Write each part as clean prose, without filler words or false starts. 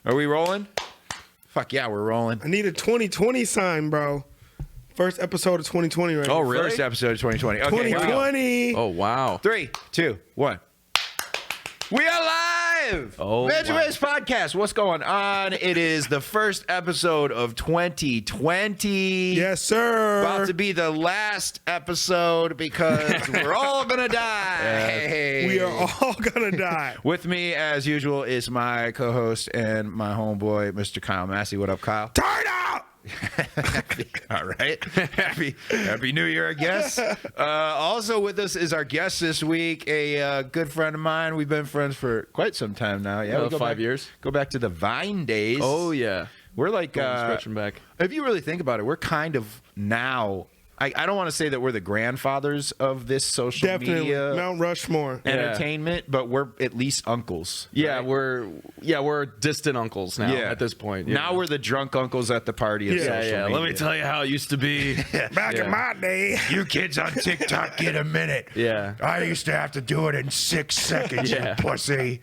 Are we rolling? Fuck yeah, we're rolling. I need a 2020 sign, bro. First episode of 2020 right Oh, now. really? First episode of 2020. Okay, 2020. Oh, wow. 3, 2, 1. We are live! Oh, Vegemite Podcast. What's going on? It is the first episode of 2020. Yes, sir. About to be the last episode because we're all gonna die. Hey. We are all gonna die. With me, as usual, is my co-host and my homeboy, Mr. Kyle Massey. What up, Kyle? Turn out! All right. Happy New Year, I guess. Also with us is our guest this week, a good friend of mine. We've been friends for quite some time now. Yeah, we go 5 years. Go back to the Vine days. Oh, yeah. We're like, stretching back. if you really think about it, we're kind of now, I don't want to say that we're the grandfathers of this social Definitely. media Mount Rushmore. entertainment, but we're at least uncles. Yeah, right? we're distant uncles now at this point. Now we're the drunk uncles at the party of Yeah, social yeah. media. Let me tell you how it used to be. Back in my day. You kids on TikTok get a minute. Yeah. I used to have to do it in 6 seconds, Yeah. you pussy.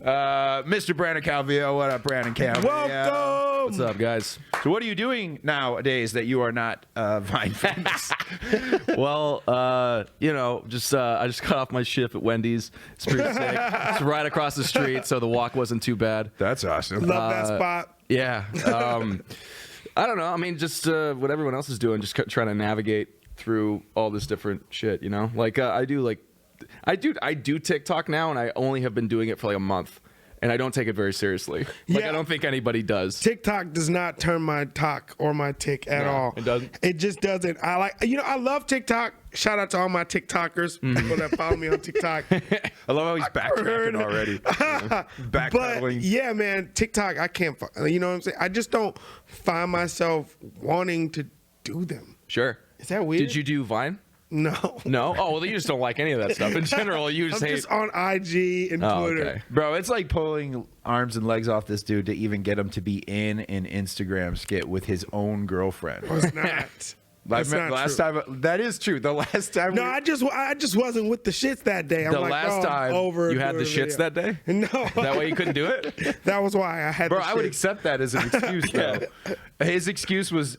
Mr. Brandon Calvillo. What up, Brandon Calvillo? Welcome. What's up, guys? So what are you doing nowadays that you are not Vine famous? Well, just I just got off my shift at Wendy's. It's pretty sick. It's right across the street, so the walk wasn't too bad. That's awesome. Love that spot. Yeah. I don't know. I mean, just what everyone else is doing, just trying to navigate through all this different shit, you know? Like, I do TikTok now, and I only have been doing it for like a month. And I don't take it very seriously. Like, Yeah. I don't think anybody does. TikTok does not turn my talk or my tick at No, all. it doesn't? It just doesn't. I love TikTok. Shout out to all my TikTokers, people that follow me on TikTok. I love how he's backtracking already. But Backpedaling. yeah, man, TikTok, I can't, you know what I'm saying? I just don't find myself wanting to do them. Sure. Is that weird? Did you do Vine? No. No? Oh, well, you just don't like any of that stuff. In general, you just I'm hate... just on IG and Oh, Twitter. okay. Bro, it's like pulling arms and legs off this dude to even get him to be in an Instagram skit with his own girlfriend. It's not. That's not last true. time, that is true. The last time, No, I just wasn't with the shits that day. I'm The like, last time over you had the shits that day? No, That way you couldn't do it? that was why I had. Bro, the I would shits. accept that as an excuse, though. His excuse was,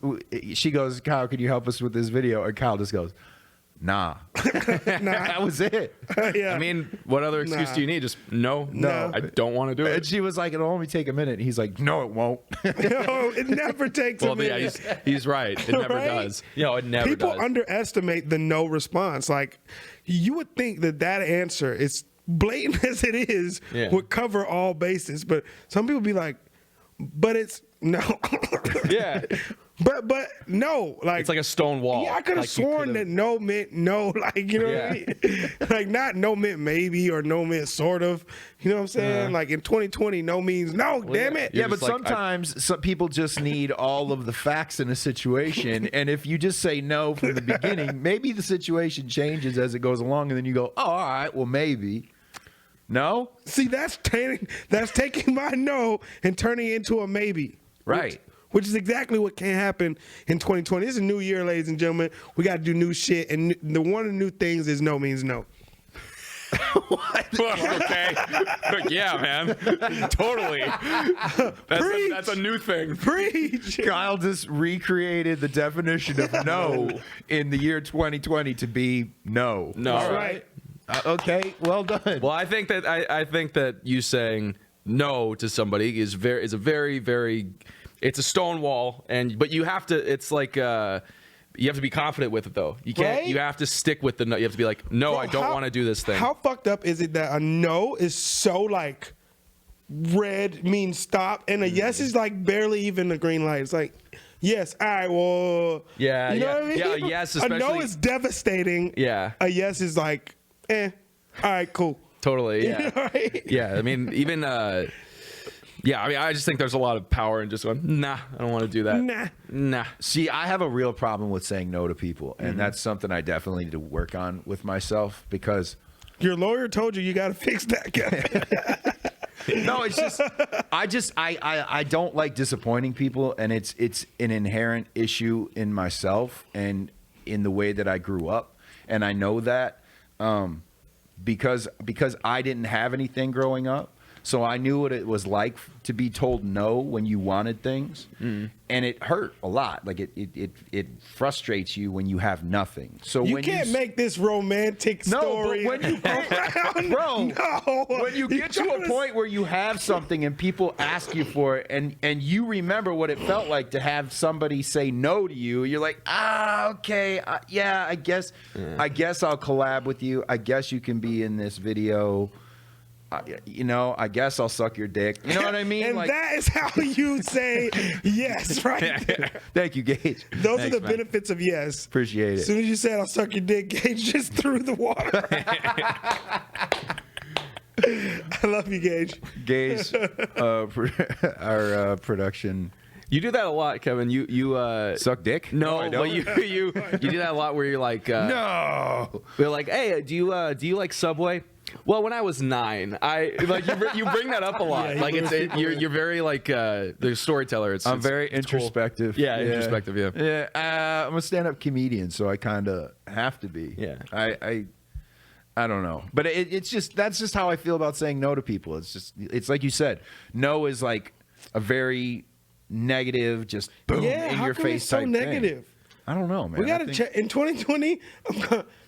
she goes, Kyle, can you help us with this video? And Kyle just goes, nah. That was it. Yeah. I mean, what other excuse Nah. do you need? Just, no, I don't want to do And it. she was like, it'll only take a minute. And he's like, no, it won't. No, it never takes a Well, yeah, minute. he's right. It never Right? does. It never People does. underestimate the no response. Like, you would think that answer, is blatant as it is, Yeah. would cover all bases. But some people be like, but it's no. Yeah. But no. Like, It's like a stone wall. yeah, I could have Like, you sworn could've- that no meant no. Like, you know what I mean? Like, not no meant maybe or no meant sort of. You know what I'm saying? Like, in 2020, no means no, damn yeah. it. Yeah, You're but just like, sometimes some people just need all of the facts in a situation. And if you just say no from the beginning, maybe the situation changes as it goes along. And then you go, oh, all right, well, maybe. No? See, that's taking my no and turning it into a maybe. Right. Which is exactly what can happen in 2020. This is a new year, ladies and gentlemen. We got to do new shit. And one of the new things is no means no. Okay. Yeah, man. Totally. That's a new thing. Preach. Kyle just recreated the definition of no in the year 2020 to be no. No. All right. Okay, well done. Well, I think that you saying no to somebody is a very, very, it's a stone wall, but you have to. It's like you have to be confident with it, though. You can't. Right? You have to stick with the no. You have to be like, no, Bro, I don't want to do this thing. How fucked up is it that a no is so like red means stop, and a yes is like barely even a green light? It's like, yes, all right, well, Yeah, you know yeah. what I mean? Yeah, a yes, A no especially- is devastating. Yeah. A yes is like, all right, cool. Totally. Yeah. Right? Yeah. I mean, even. Yeah. I mean, I just think there's a lot of power in just going, nah, I don't want to do that. Nah. See, I have a real problem with saying no to people, and Mm-hmm. that's something I definitely need to work on with myself because Your lawyer told you got to fix that, Kevin. no, it's just I don't like disappointing people, and it's an inherent issue in myself and in the way that I grew up, and I know that because I didn't have anything growing up. So I knew what it was like to be told no when you wanted things. And it hurt a lot. Like it frustrates you when you have nothing. So You when can't you make this romantic story. but when you bro, No. when you get to a point where you have something and people ask you for it, and you remember what it felt like to have somebody say no to you, you're like, okay, yeah, I guess I'll collab with you. I guess you can be in this video. I guess I'll suck your dick. You know what I mean? And like, that is how you say yes, right there. Thank you, Gage. Those are the man. benefits of yes. Appreciate As it. soon as you said I'll suck your dick, Gage just threw the water. I love you, Gage. Gage, our production. You do that a lot, Kevin. You Suck dick? No, I but don't. you do that a lot where you're like, No. we're like, hey, do you like Subway? Well, when I was 9, I like you bring that up a lot. Yeah, like you're very like the storyteller. I'm very it's cool. introspective. Yeah, introspective. Yeah. Yeah, I'm a stand-up comedian, so I kind of have to be. Yeah. I don't know, but that's just how I feel about saying no to people. It's like you said, no is like a very negative, just boom Yeah, in how your come face it's so type negative? thing. I don't know, man. We I gotta think check in 2020.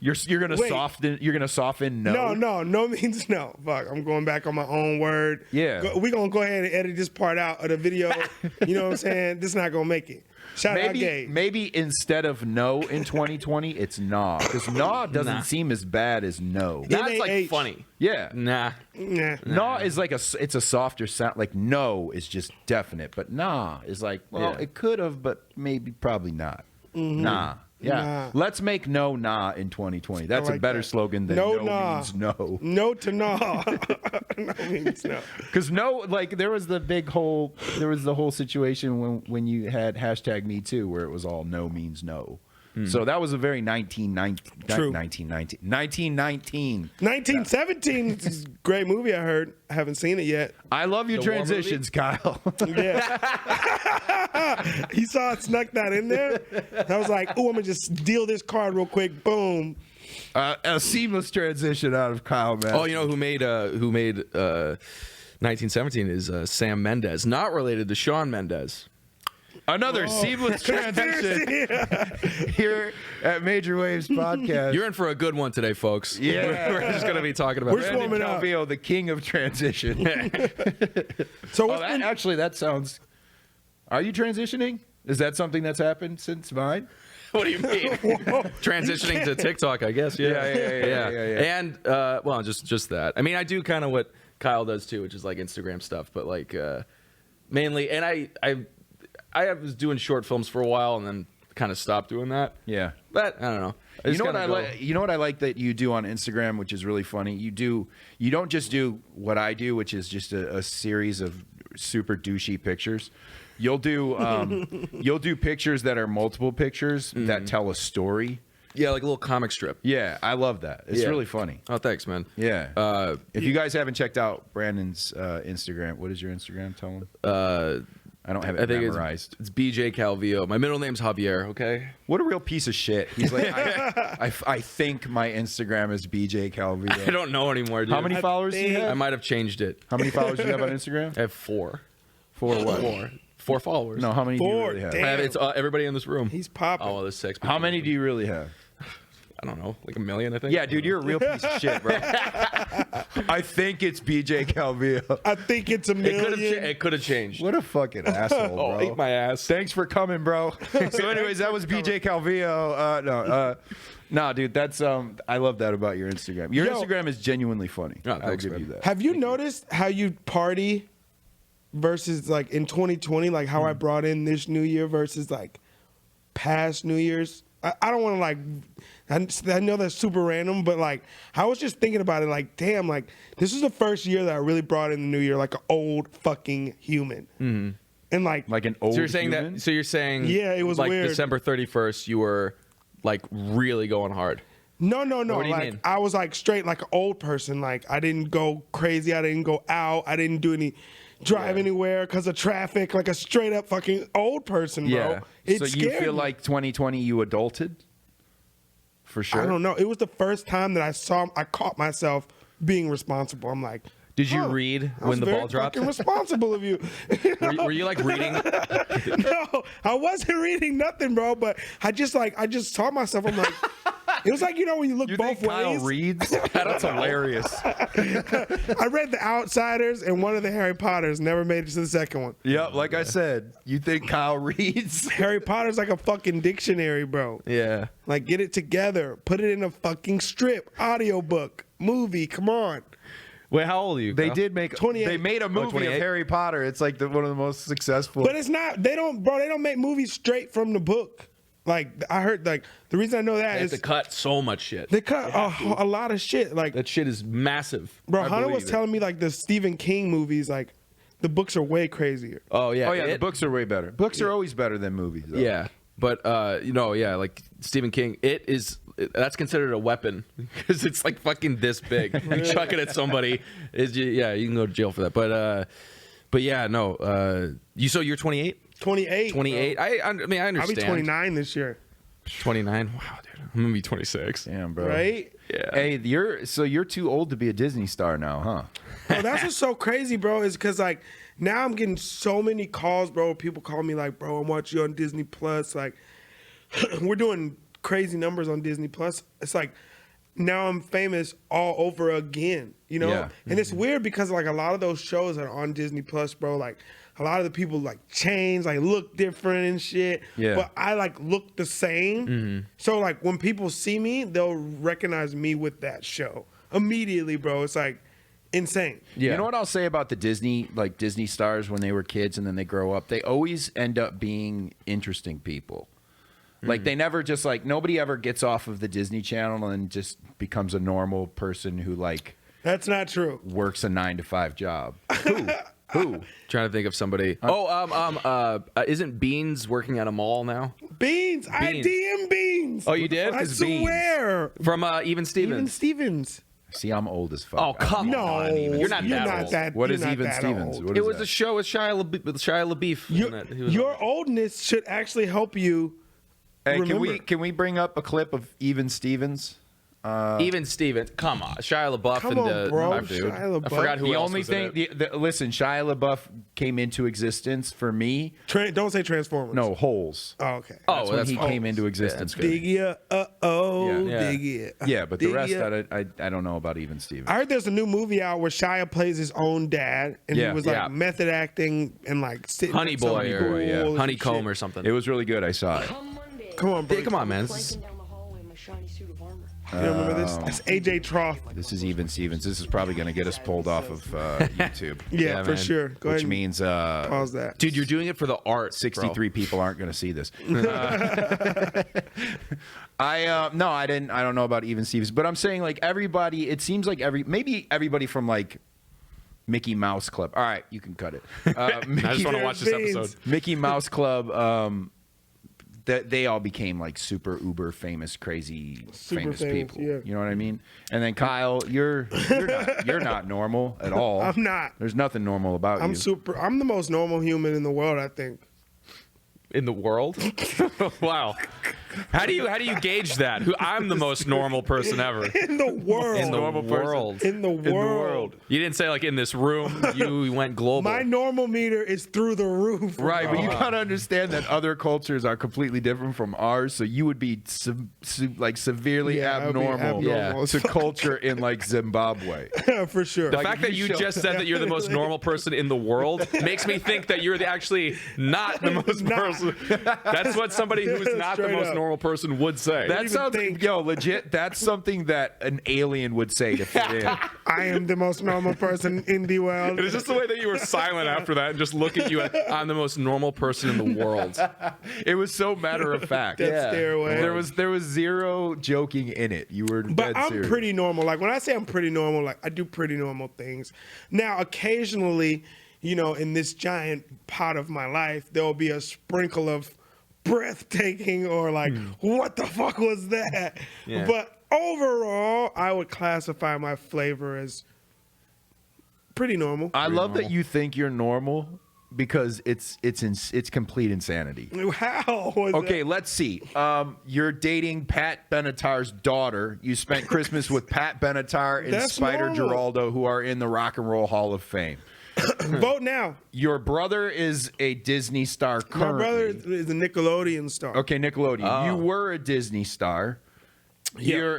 You're gonna Wait. soften. You're gonna soften no. No means no. Fuck, I'm going back on my own word. Yeah. We gonna go ahead and edit this part out of the video. You know what I'm saying? This not gonna make it. Shout out, Gabe. Maybe instead of no in 2020, it's nah, because nah doesn't Nah. seem as bad as no. That's like NAH. funny. Yeah. Nah. Nah. Nah is like it's a softer sound. Like no is just definite, but nah is like, well, Yeah. it could have, but maybe probably not. Nah. Yeah. Nah. Let's make no nah in 2020. That's I a like better that. slogan than No no nah. means no. No to no. No means no. Because no, like there was the whole situation when you had hashtag Me Too, where it was all no means no. So that was a very 1919. 1917 is a great movie. I heard. I haven't seen it yet. I love your The war transitions, Kyle. Yeah. He saw it, snuck that in there. I was like, "Oh, I'm gonna just deal this card real quick." Boom. A seamless transition out of Kyle, man. Oh, you know who made 1917 is Sam Mendes, not related to Shawn Mendes. Another seamless transition here at Major Waves Podcast. You're in for a good one today, folks. Yeah. We're just gonna be talking about. We're that. warming Brandon up. Calvillo, the king of transition. So Oh, what's been, that sounds. Are you transitioning? Is that something that's happened since mine? What do you mean? Transitioning to TikTok, I guess. Yeah. And well, just that. I mean, I do kind of what Kyle does too, which is like Instagram stuff, but like mainly. And I was doing short films for a while, and then kind of stopped doing that. Yeah. But I don't know. You know what I like? You know what I like that you do on Instagram, which is really funny. You don't just do what I do, which is just a series of super douchey pictures. You'll do pictures that are multiple pictures that tell a story. Yeah, like a little comic strip. Yeah, I love that. It's Yeah. really funny. Oh, thanks, man. Yeah. If you guys haven't checked out Brandon's Instagram, what is your Instagram? Tell him. I don't have it I think memorized. it's BJ Calvillo. My middle name's Javier. Okay. What a real piece of shit. He's like, I think my Instagram is BJ Calvillo. I don't know anymore, dude. How many followers do you I have? might have changed it. How many followers do you have on Instagram? I have 4. For what? 4 followers. No, how many do you 4? really have? Damn. I have, it's everybody in this room. He's popping. Oh, well, there's 6. How many do you really have? I don't know, like 1 million, I think. Yeah, dude, you're a real piece of shit, bro. I think it's BJ Calvillo. I think it's a million. It could have changed. What a fucking asshole, bro. Oh, ate my ass. Thanks for coming, bro. So, anyways, that was BJ Calvillo. No, dude, that's I love that about your Instagram. Your Yo. Instagram is genuinely funny. Oh, I'll thanks, give man. you that. Have you noticed how you party versus like in 2020, like how I brought in this New Year versus like past New Year's? I don't want to like, I know that's super random, but like I was just thinking about it like, damn, like this is the first year that I really brought in the New Year like an old fucking human. Mm-hmm. And like Like an old So you're saying human? that? So you're saying? Yeah, it was like weird. December 31st, you were like really going hard. No. What do you Like mean? I was like straight like an old person. Like I didn't go crazy. I didn't go out. I didn't do any drive anywhere because of traffic. Like a straight up fucking old person, bro. Yeah. It So you scared feel me. like 2020 you adulted? For sure. I don't know. It was the first time that I caught myself being responsible. I'm like, Did you read when the ball dropped? Fucking responsible of you. Were you like reading? No, I wasn't reading nothing, bro. But I just taught myself. I'm like, it was like, when you look You both think Kyle ways. reads? That's hilarious. I read The Outsiders and one of the Harry Potters. Never made it to the second one. Yep, like I said, you think Kyle reads? Harry Potter's like a fucking dictionary, bro. Yeah. Like, get it together. Put it in a fucking strip, audiobook, movie. Come on. Wait, how old are you? They Kyle? did make 28. They made a movie of 28? Harry Potter. It's like one of the most successful. But it's not. They don't make movies straight from the book. Like, I heard, like, the reason I know that They have is to cut so much shit. they cut a lot of shit. Like, That shit is massive. bro, I Hunter was believe it. telling me, like, the Stephen King movies, like, the books are way crazier. Oh yeah. Oh yeah, the books are way better. Books are always better than movies. Though. Yeah, but like Stephen King, that's considered a weapon because it's like fucking this big. You chuck it at somebody, you can go to jail for that. But yeah, no. You're 28. 28. 28. I mean, I I'll understand. be 29 this year. 29. Wow, dude, I'm gonna be 26. Damn, bro. Right? Yeah. Hey, you're too old to be a Disney star now, huh? Bro, that's what's so crazy, bro, is because, like, now I'm getting so many calls, bro. People call me, like, bro, I'm watching you on Disney Plus. Like, we're doing crazy numbers on Disney Plus. It's like, now I'm famous all over again, Yeah. And it's weird because, like, a lot of those shows that are on Disney Plus, bro, like, a lot of the people, like, change, like, look different and shit. Yeah. But I, like, look the same. So, like, when people see me, they'll recognize me with that show immediately, bro. It's, like, insane. Yeah. You know what I'll say about the Disney stars when they were kids and then they grow up? They always end up being interesting people. Like they never just like nobody ever gets off of the Disney Channel and just becomes a normal person who like That's not true. works a 9-to-5 job. Who? Trying to think of somebody. Isn't Beans working at a mall now? Beans. I Beans. DM Beans. Oh, you did? I 'Cause Beans. swear. From Even Stevens. Even Stevens. See, I'm old as fuck. Oh, come No, on. You're not that old. that. What you're is not Even that Stevens? old. What It is was that? a show with Shia LaBeouf. in it. He was Your on oldness should actually help you. Hey, remember. can we bring up a clip of Even Stevens? it. Even Stevens. Come on. Shia LaBeouf Come and on, bro. dude. Shia LaBeouf. I forgot who The else only was in thing, it. listen, Shia LaBeouf came into existence for me. Don't say Transformers. No, Holes. Oh, okay. That's when that's he Holes. came into existence. Yeah, that's Dig ya. Yeah. Dig ya. Yeah, but the Dig rest ya. I don't know about Even Stevens. I heard there's a new movie out where Shia plays his own dad, and Yeah, he was like yeah. method acting and like sitting Honey at some Boy or pool and Honeycomb shit. or something. It was really good. I saw it. Come on, bro. Yeah, come on, man. Clanking down the hallway in my shiny suit of armor. You remember this? That's AJ Troth. This is Even Stevens. This is probably going to get us pulled off of YouTube, Yeah, Yeah, for man. sure. Go which ahead. means Pause that. Dude, you're doing it for the art. 63 people aren't going to see this. I didn't. I don't know about Even Stevens, but I'm saying like everybody. It seems like maybe everybody from like Mickey Mouse Club. All right, you can cut it. I just want to watch this Beans. episode. Mickey Mouse Club. That they all became like super uber famous, crazy Super famous famous, people. yeah. You know what I mean? And then Kyle, you're not normal at all. I'm not. There's nothing normal about you. I'm the most normal human in the world, I think. In the world? Wow. How do you gauge that? I'm the most normal person ever. In the world. In the Normal person. world. In the world. You didn't say like in this room. You went global. My normal meter is through the roof. Right, bro. but you gotta understand that other cultures are completely different from ours, so you would be like severely Yeah, I would be abnormal, abnormal as to fuck. culture in like Zimbabwe. For sure. The Like, fact if that you you show- just said that you're the most normal person in the world makes me think that you're actually not the most Not. person. That's what somebody who is not the Straight most up. normal person would say. That even sounds think- legit. That's something that an alien would say to fit in. I am the most normal person in the world. It is just the way that you were silent after that and just look at you. I'm the most normal person in the world. It was so matter of fact. That stairway. There was zero joking in it. You were But dead I'm serious. pretty normal. Like when I say I'm pretty normal, like I do pretty normal things. Now, occasionally, in this giant pot of my life, there will be a sprinkle of breathtaking or like, what the fuck was that? Yeah. But overall, I would classify my flavor as pretty normal. I love that you think you're normal, because it's complete insanity. How? Was Okay, let's see. You're dating Pat Benatar's daughter. You spent Christmas with Pat Benatar and That's Spider normal. Giraldo, who are in the Rock and Roll Hall of Fame. that? Vote now. Your brother is a Disney star currently. My brother is a Nickelodeon star. Okay, Nickelodeon. You were a Disney star. Yeah.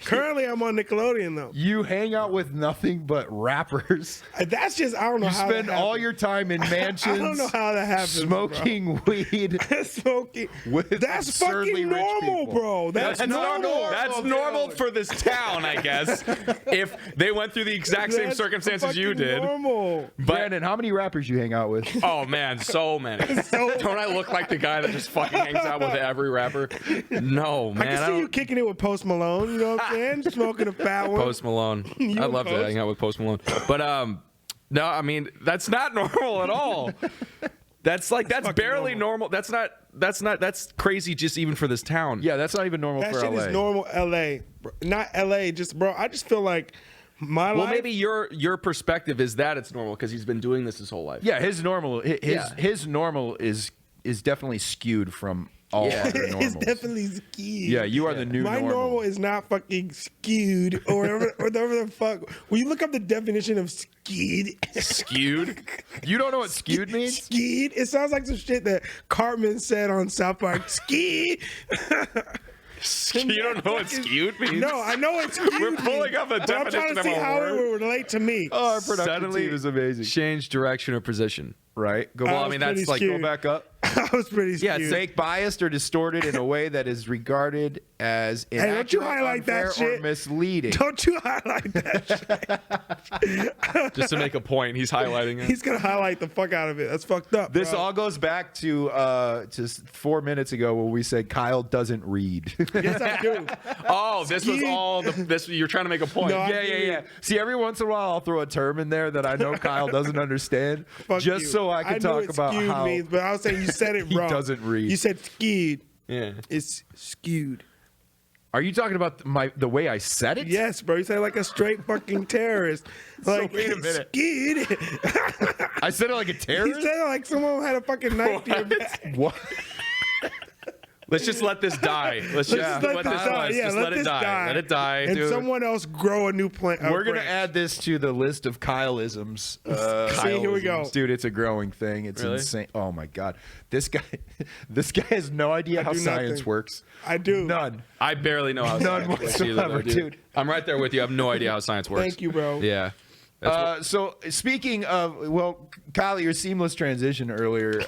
Currently, I'm on Nickelodeon though. You hang out with nothing but rappers. That's just I don't know You how. spend that all happens. your time in mansions. I don't know how that happens. Smoking weed. Smoking. With That's absurdly fucking rich normal, people. bro. That's normal. That's normal for this town, I guess. If they went through the exact same That's circumstances you fucking did. Normal. But Brandon, how many rappers you hang out with? oh man, so many. Don't I look like the guy that just fucking hangs out with every rapper? No, man. I can see you kicking it with Post Malone. You know what I'm saying? Smoking a fat one. Post Malone. You I and love to Post? hang out with Post Malone. But no, I mean that's not normal at all. That's fucking barely normal. That's crazy just even for this town. Yeah, that's not even normal That for shit LA. is normal. LA, bro. Not LA. Just bro. I just feel like my Well, life. maybe your perspective is that it's normal because he's been doing this his whole life. Yeah, his normal is definitely skewed from all Yeah. other normals. It's definitely skewed. Yeah, you are the new My normal is not fucking skewed or whatever the fuck. When you look up the definition of skewed, Skewed. You don't know what skewed means? skewed, it sounds like some shit that Cartman said on South Park. Skewed. You don't know what skewed means? No, I know it's skewed. We're pulling up a but I'm trying definition to of see a how word. it would relate to me. Oh, our production Suddenly team is amazing. Change direction or position. Right? Go, I Well, I was mean that's pretty like skewed. go back up. I was pretty Yeah, skewed. it's Fake, biased, or distorted in a way that is regarded as don't you inaccurate, highlight that unfair, or shit. misleading. Don't you highlight that shit. just to make a point. He's highlighting it. He's gonna highlight the fuck out of it. That's fucked up. This bro. all goes back to 4 minutes ago when we said Kyle doesn't read. Yes, I do. Oh, this was Skewed. all this. You're trying to make a point. No, Yeah. See, every once in a while, I'll throw a term in there that I know Kyle doesn't understand, Fuck just you. so I can knew talk what about skewed how means, but I was saying you said it he wrong. doesn't read. You said skewed. Yeah. It's skewed. Are you talking about the way I said it? Yes, bro. You said it like a straight fucking terrorist. Like wait a minute. skewed. I said it like a He terrorist. said it like someone had a fucking knife to your back. What? Let's just let this die. Let's Let's just just let this this die. die. Yeah, Just let it this die. Let it die. And dude. someone else grow a new plant. We're gonna add this to the list of Kyle-isms. See, here we go. Dude, it's a growing thing. It's Really? insane. Oh my god, this guy has no idea how do science nothing. works. I do. None. I barely know how None science works either, whatsoever, though, dude. I'm right there with you. I have no idea how science works. Thank you, bro. Yeah. So speaking of, well, Kyle, your seamless transition earlier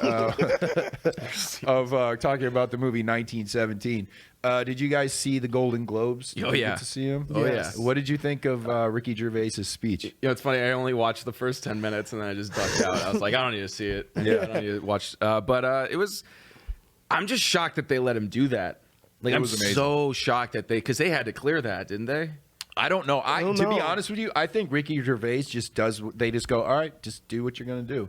of talking about the movie 1917. Did you guys see the Golden Globes? Oh, Did you yeah. get to see them? Oh, yeah. What did you think of Ricky Gervais's speech? You know, it's funny. I only watched the first 10 minutes and then I just ducked out. I was like, I don't need to see it. Yeah. I don't need to watch. But it was. I'm just shocked that they let him do that. Like, It I'm was amazing. so shocked that because they had to clear that, didn't they? I don't know. don't To be know. honest with you, I think Ricky Gervais just does. They just go, all right, just do what you're gonna do.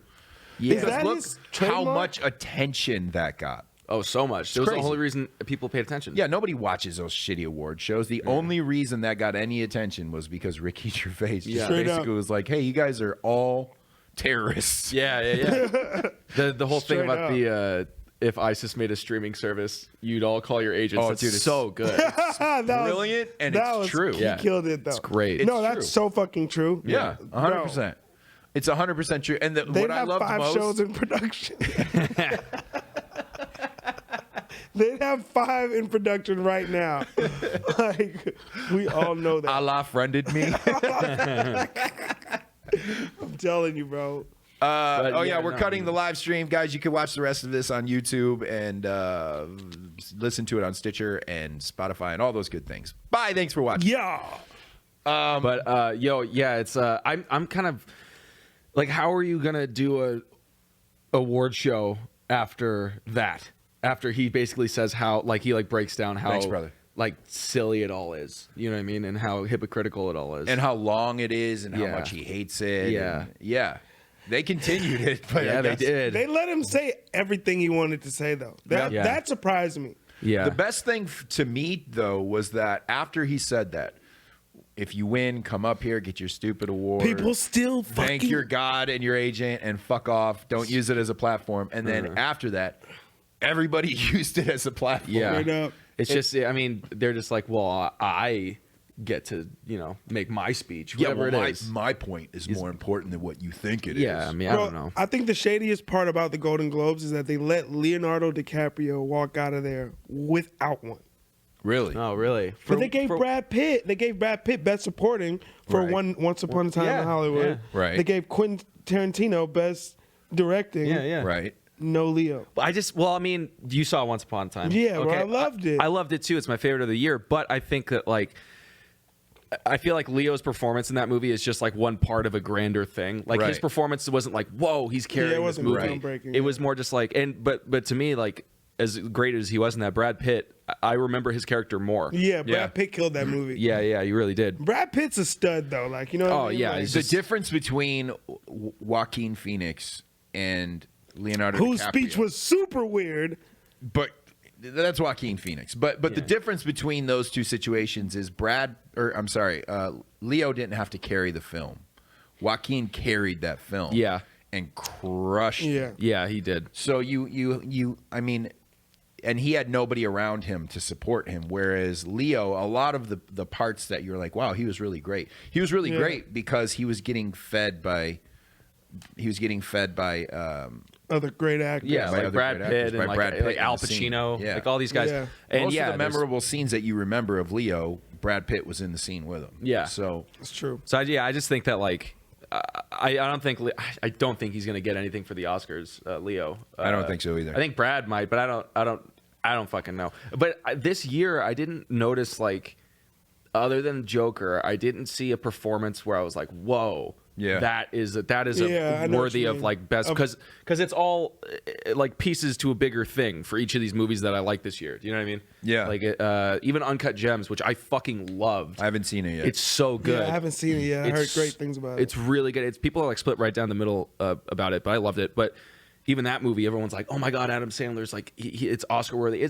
Yeah. Is that Look his how trademark? much attention that got. Oh, so much. It was the crazy. only reason people paid attention. Yeah, nobody watches those shitty award shows. The only reason that got any attention was because Ricky Gervais just Yeah. Straight basically up. was like, "Hey, you guys are all terrorists." Yeah. The whole thing Straight about up. the if ISIS made a streaming service, you'd all call your agents. Oh, That's dude, it's- so good. That was- Brilliant, and that it's was, true. He Yeah. killed it though. It's great. No, It's that's true. so fucking true. Yeah, 100%. It's 100% true. And They what I have love 5 most, shows in production. They have 5 in production right now. Like we all know that. Allah friended me. I'm telling you, bro. Oh yeah, yeah, we're no, cutting I mean- the live stream, guys. You can watch the rest of this on YouTube and listen to it on Stitcher and Spotify and all those good things. Bye. Thanks for watching. Yeah. But yeah, it's I'm kind of like, how are you gonna do a award show after that? After he basically says how, like, he like breaks down how Thanks, brother. like silly it all is, you know what I mean, and how hypocritical it all is, And how long it is and how Yeah. much he hates it. Yeah. and- yeah. They continued it, but yeah, I they guess did. They let him say everything he wanted to say though. That Yeah. that surprised me. yeah, The best thing to me though was that after he said that, if you win, come up here, get your stupid award. People still thank fucking your God and your agent and fuck off. Don't use it as a platform. And then after that, everybody used it as a platform. Yeah. Straight up. It's just, I mean, they're just like, well, I get to, make my speech, whatever it is. My point is more important than what you think it is. Yeah, I mean, I don't know. I think the shadiest part about the Golden Globes is that they let Leonardo DiCaprio walk out of there without one. Really? Oh, really? But they gave Brad Pitt. They gave Brad Pitt Best Supporting for Right. Once Upon a Time Yeah, in Hollywood. yeah. Right. They gave Quentin Tarantino Best Directing. Yeah. Right. No Leo. I mean, you saw Once Upon a Time. Yeah, bro, I loved it. I loved it too. It's my favorite of the year. But I think that I feel like Leo's performance in that movie is just like one part of a grander thing. Like his Right. performance wasn't like, whoa, he's carrying it this wasn't movie. groundbreaking, It was more just like, but to me, like as great as he was in that, Brad Pitt, I remember his character more. Yeah, Brad Yeah. Pitt killed that movie. Yeah, he really did. Brad Pitt's a stud though. Like, you know what I mean? yeah, Like, he's The just- difference between Joaquin Phoenix and Leonardo whose DiCaprio. speech was super weird. But that's Joaquin Phoenix. But the difference between those two situations is Leo didn't have to carry the film. Joaquin carried that film. Yeah. And crushed it. Yeah, he did. So I mean, and he had nobody around him to support him. Whereas Leo, a lot of the parts that you're like, wow, he was really great. He was really great because he was getting fed by Other great actors. Yeah, by like other Brad great Pitt actors, and by Brad Pitt like in Al the scene. Pacino, Yeah. like all these guys. Yeah. And most yeah, of the there's- memorable scenes that you remember of Leo, Brad Pitt was in the scene with him. Yeah. So It's true. So I just think that I don't think he's gonna get anything for the Oscars, Leo. I don't think so either. I think Brad might, but I don't fucking know. But this year I didn't notice other than Joker, I didn't see a performance where I was like, whoa. Yeah. that is Yeah, I a know what worthy you of mean. best because it's all like pieces to a bigger thing for each of these movies that I like this year. Do you know what I mean? Yeah. Like even Uncut Gems, which I fucking loved. I haven't seen it yet. It's so good. Yeah, I haven't seen it yet. I heard great things about it. It's really good. It's people are like split right down the middle about it, but I loved it. But even that movie, everyone's like, "Oh my god, Adam Sandler's like it's Oscar worthy."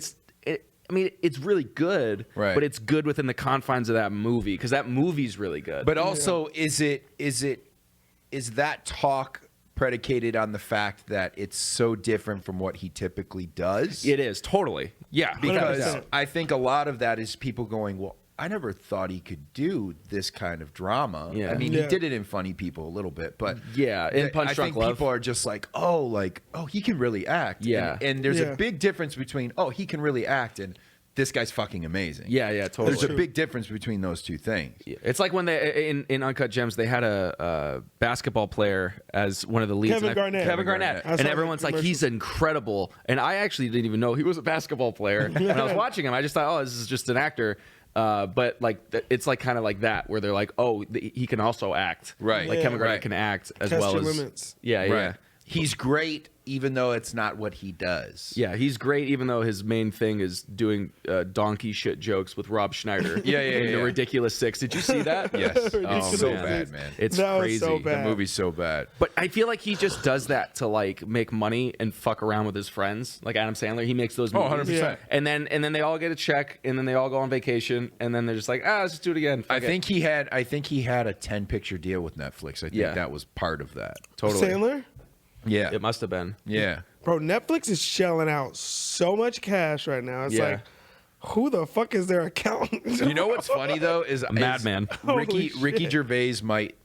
I mean, it's really good, Right. but it's good within the confines of that movie because that movie's really good. But also, is that talk predicated on the fact that it's so different from what he typically does? it is totally, yeah, Because 100%. I think a lot of that is people going, well, I never thought he could do this kind of drama. Yeah. I mean, Yeah. he did it in Funny People a little bit, but Yeah, in Punch I Drunk think Love. people are just like, oh, he can really act. Yeah. and there's Yeah. a big difference between, oh, he can really act and this guy's fucking amazing. yeah, totally. There's a big difference between those two things. Yeah. It's like when they in Uncut Gems they had a basketball player as one of the leads. Kevin and Garnett. Kevin Garnett. I saw And the everyone's like, he's commercials. incredible. And I actually didn't even know he was a basketball player. When I was watching him, I just thought, oh, this is just an actor. But it's like kind of like that where they're like, oh, he can also act. Right. Like Yeah. Kevin Garnett Right. can act as Test well your as limits. Yeah, yeah. Right. He's great, even though it's not what he does. Yeah, he's great, even though his main thing is doing donkey shit jokes with Rob Schneider. Yeah, in The yeah. Ridiculous Six. Did you see that? Yes. Oh, so man. bad, man. It's That was crazy. so The bad. movie's so bad. But I feel like he just does that to like make money and fuck around with his friends. Like Adam Sandler, he makes those movies. 100%. Yeah. And then they all get a check, and then they all go on vacation, and then they're just like, let's just do it again. I Fuck it. think he had a 10-picture deal with Netflix. I think Yeah. that was part of that. totally. Sandler? Yeah. It must have been. Yeah. Bro, Netflix is shelling out so much cash right now. It's Yeah. like, who the fuck is their accountant? You know what's funny though is madman. Ricky Holy shit. Gervais might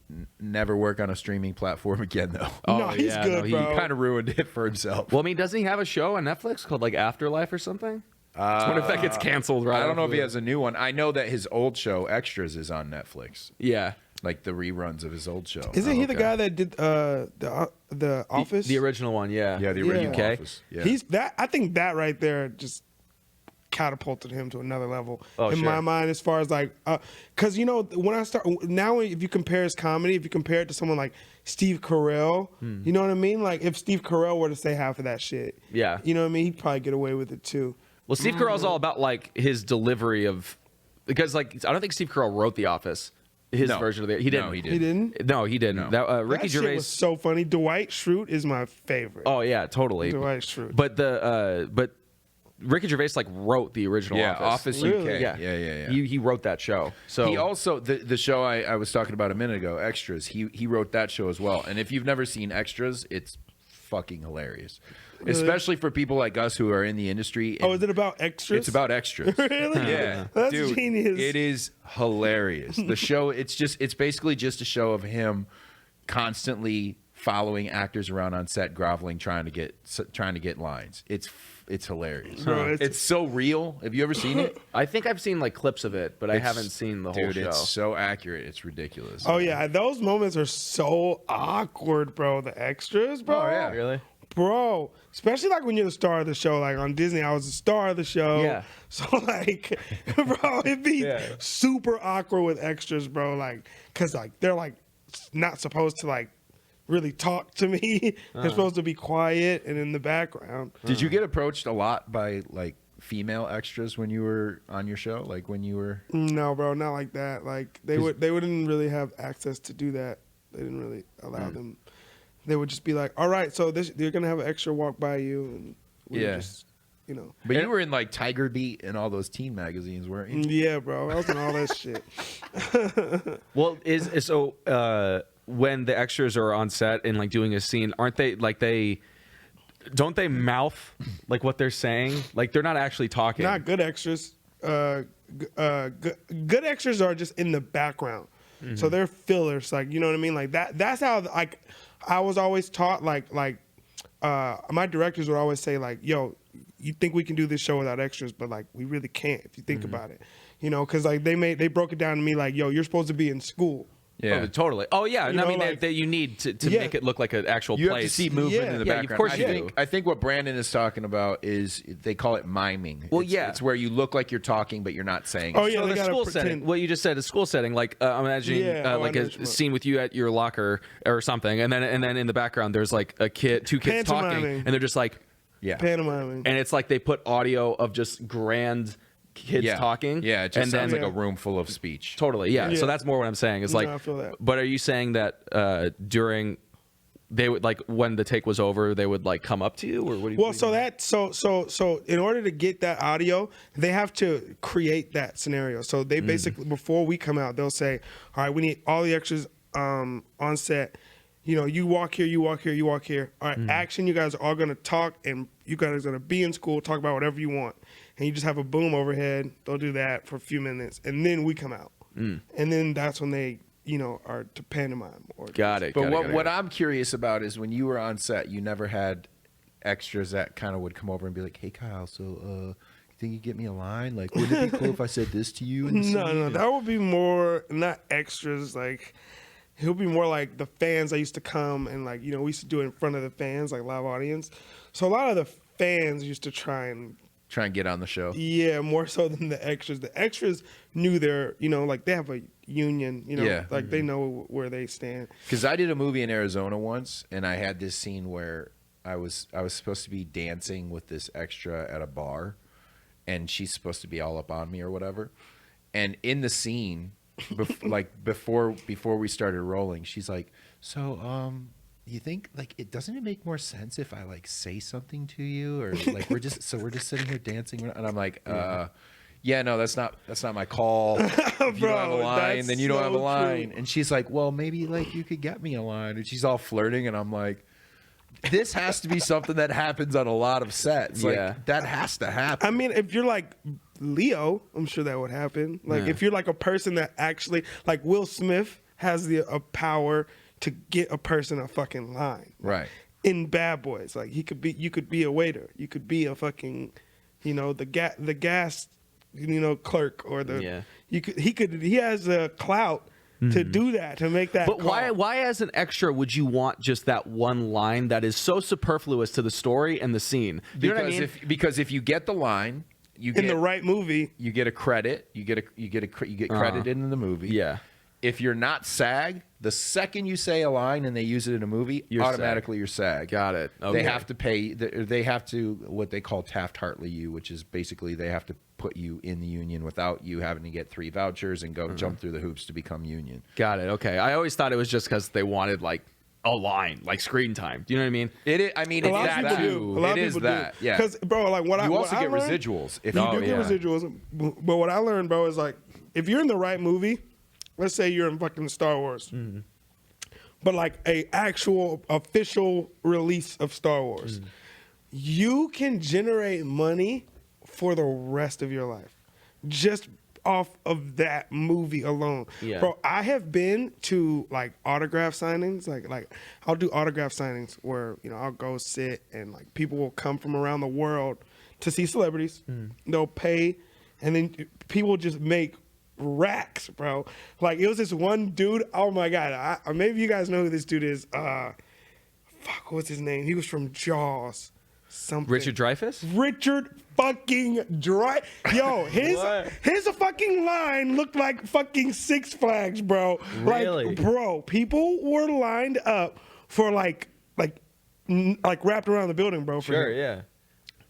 never work on a streaming platform again though. No, he's yeah, good, no, he bro. Kind of ruined it for himself. Well, I mean, doesn't he have a show on Netflix called like Afterlife or something? What if that gets canceled? Right? I don't know if he after- has a new one. I know that his old show Extras is on Netflix, Yeah. like the reruns of his old show. Isn't he the Okay. guy that did the Office? The original one, yeah. Yeah, the Yeah. original UK? Office. Yeah. He's that. I think that right there just catapulted him to another level Oh, in sure. my mind. As far as like, because when I start now, if you compare his comedy, if you compare it to someone like Steve Carell, you know what I mean? Like if Steve Carell were to say half of that shit, Yeah. you know what I mean? He'd probably get away with it too. Well, Steve Carell's all about like his delivery of, because like I don't think Steve Carell wrote The Office, his No. version of it. He didn't. No, he He didn't. No, he didn't. No. That, Ricky That shit Gervais. was so funny. Dwight Schrute is my favorite. Oh yeah, totally. Dwight Schrute. But the Ricky Gervais like wrote the original Office. Really? UK. Yeah, Yeah. He wrote that show. So He also the show I was talking about a minute ago, Extras. He wrote that show as well. And if you've never seen Extras, it's fucking hilarious, especially for people like us who are in the industry. Oh, is it about extras? It's about extras. Really? Yeah, That's dude, genius. it is hilarious. The show, it's basically just a show of him constantly following actors around on set, groveling, trying to get lines. It's hilarious. Bro, it's so real. Have you ever seen it? I think I've seen like clips of it, but I haven't seen the whole Dude, show. it's so accurate. It's ridiculous. Oh yeah, those moments are so awkward, bro. The extras, bro. Oh, yeah. Really? Bro, especially like when you're the star of the show. Like on Disney, I was the star of the show. Yeah. So like, bro, it'd be super awkward with extras, bro. Like, cause like they're like not supposed to like really talk to me. They're supposed to be quiet and in the background. Did you get approached a lot by like female extras when you were on your show? Like when you were No, bro, not like that. Like they wouldn't really have access to do that. They didn't really allow them. They would just be like, all right, so you're gonna have an extra walk by you, and we would just, you know. But you were in like Tiger Beat and all those teen magazines, weren't you? Yeah, bro, I was in all that shit. Well, when the extras are on set and like doing a scene, aren't they like don't they mouth like what they're saying? Like they're not actually talking. Not good extras. Good extras are just in the background, so they're fillers. Like, you know what I mean? Like that. That's how like I was always taught. Like my directors would always say like, "Yo, you think we can do this show without extras, but like we really can't if you think about it." You know, because like they broke it down to me like, "Yo, you're supposed to be in school." Yeah. Oh, totally. Oh yeah, and I know, mean like- that you need to Yeah. make it look like an actual You place. have to see movement Yeah. in the Yeah, background. of course you do. I think what Brandon is talking about is they call it miming. Well, It's where you look like you're talking, but you're not saying Oh, it. yeah, So they the gotta school pretend. setting, what you just said, a school setting. Like I'm imagining Yeah, oh, I like know a what you mean. scene with you at your locker or something, and then in the background there's like two kids talking, Pantomiming. and they're just like, Yeah. Pantomiming. and it's like they put audio of just grand kids Yeah. talking. Yeah, it just and sounds then, like a room full of speech. Totally, yeah. Yeah. So that's more what I'm saying. Is No, like, I feel that. but are you saying that during they would like when the take was over, they would like come up to you, or what? Do you Well, so in order to get that audio, they have to create that scenario. So they basically before we come out, they'll say, "All right, we need all the extras on set. You know, you walk here, you walk here, you walk here. All right, action. You guys are all gonna talk, and you guys are gonna be in school, talk about whatever you want. And you just have a boom overhead. They'll do that for a few minutes, and then we come out, and then that's when they, you know, are to pantomime. Or Got it. But got it. what I'm curious about is when you were on set, you never had extras that kind of would come over and be like, "Hey, Kyle, so you think you get me a line? Like, wouldn't it be cool if I said this to you?" In the No, scene?" that would be more not extras. Like it would be more like the fans that used to come and like, you know, we used to do it in front of the fans, like live audience. So a lot of the fans used to try and get on the show. yeah, more so than the extras. The extras knew their, you know, like they have a union, you know, Yeah. like they know where they stand. Because I did a movie in Arizona once, and I had this scene where I was supposed to be dancing with this extra at a bar, and she's supposed to be all up on me or whatever. And in the scene, before we started rolling, she's like, "So, you think like doesn't it make more sense if I like say something to you, or like we're just sitting here dancing?" And I'm like, "Yeah, no, that's not my call. If you don't have a Bro, line, that's then you don't have a so line." true. And she's like, "Well, maybe like you could get me a line." And she's all flirting, and I'm like, "This has to be something that happens on a lot of sets. Like Yeah. that has to happen." I mean, if you're like Leo, I'm sure that would happen. Like Yeah. if you're like a person that actually, like Will Smith has the power to get a person a fucking line. Right. In Bad Boys, like you could be a waiter, you could be a fucking, you know, the gas, you know, clerk or the. Yeah. He has a clout to do that, to make that. But call. why as an extra would you want just that one line that is so superfluous to the story and the scene? You know what I mean? Because if you get the line, you in get the right movie? you get a credit. You get credited in the movie. Yeah. If you're not SAG, the second you say a line and they use it in a movie, You're automatically you're SAG. Got it. Okay. They have to pay. They have to what they call Taft-Hartley you, which is basically they have to put you in the union without you having to get 3 vouchers and go jump through the hoops to become union. Got it. Okay. I always thought it was just because they wanted like a line, like screen time. Do you know what I mean? It is, I mean, A it's lot of that people too. do. A lot It of is people that. do. Yeah. Because, bro, like what You I also get learned, residuals. If You you do get residuals, but what I learned, bro, is like if you're in the right movie, let's say you're in fucking Star Wars, but like a actual official release of Star Wars, you can generate money for the rest of your life just off of that movie alone. Yeah. Bro, I have been to like autograph signings, like I'll do autograph signings where, you know, I'll go sit and like people will come from around the world to see celebrities. They'll pay and then people just make racks, bro. Like it was this one dude, oh my God, maybe you guys know who this dude is. What's his name? He was from Jaws. Something. Richard Dreyfuss? Richard fucking Yo, his fucking line looked like fucking Six Flags, bro. Really? Like, bro, people were lined up for like wrapped around the building, bro. For Sure, him. yeah.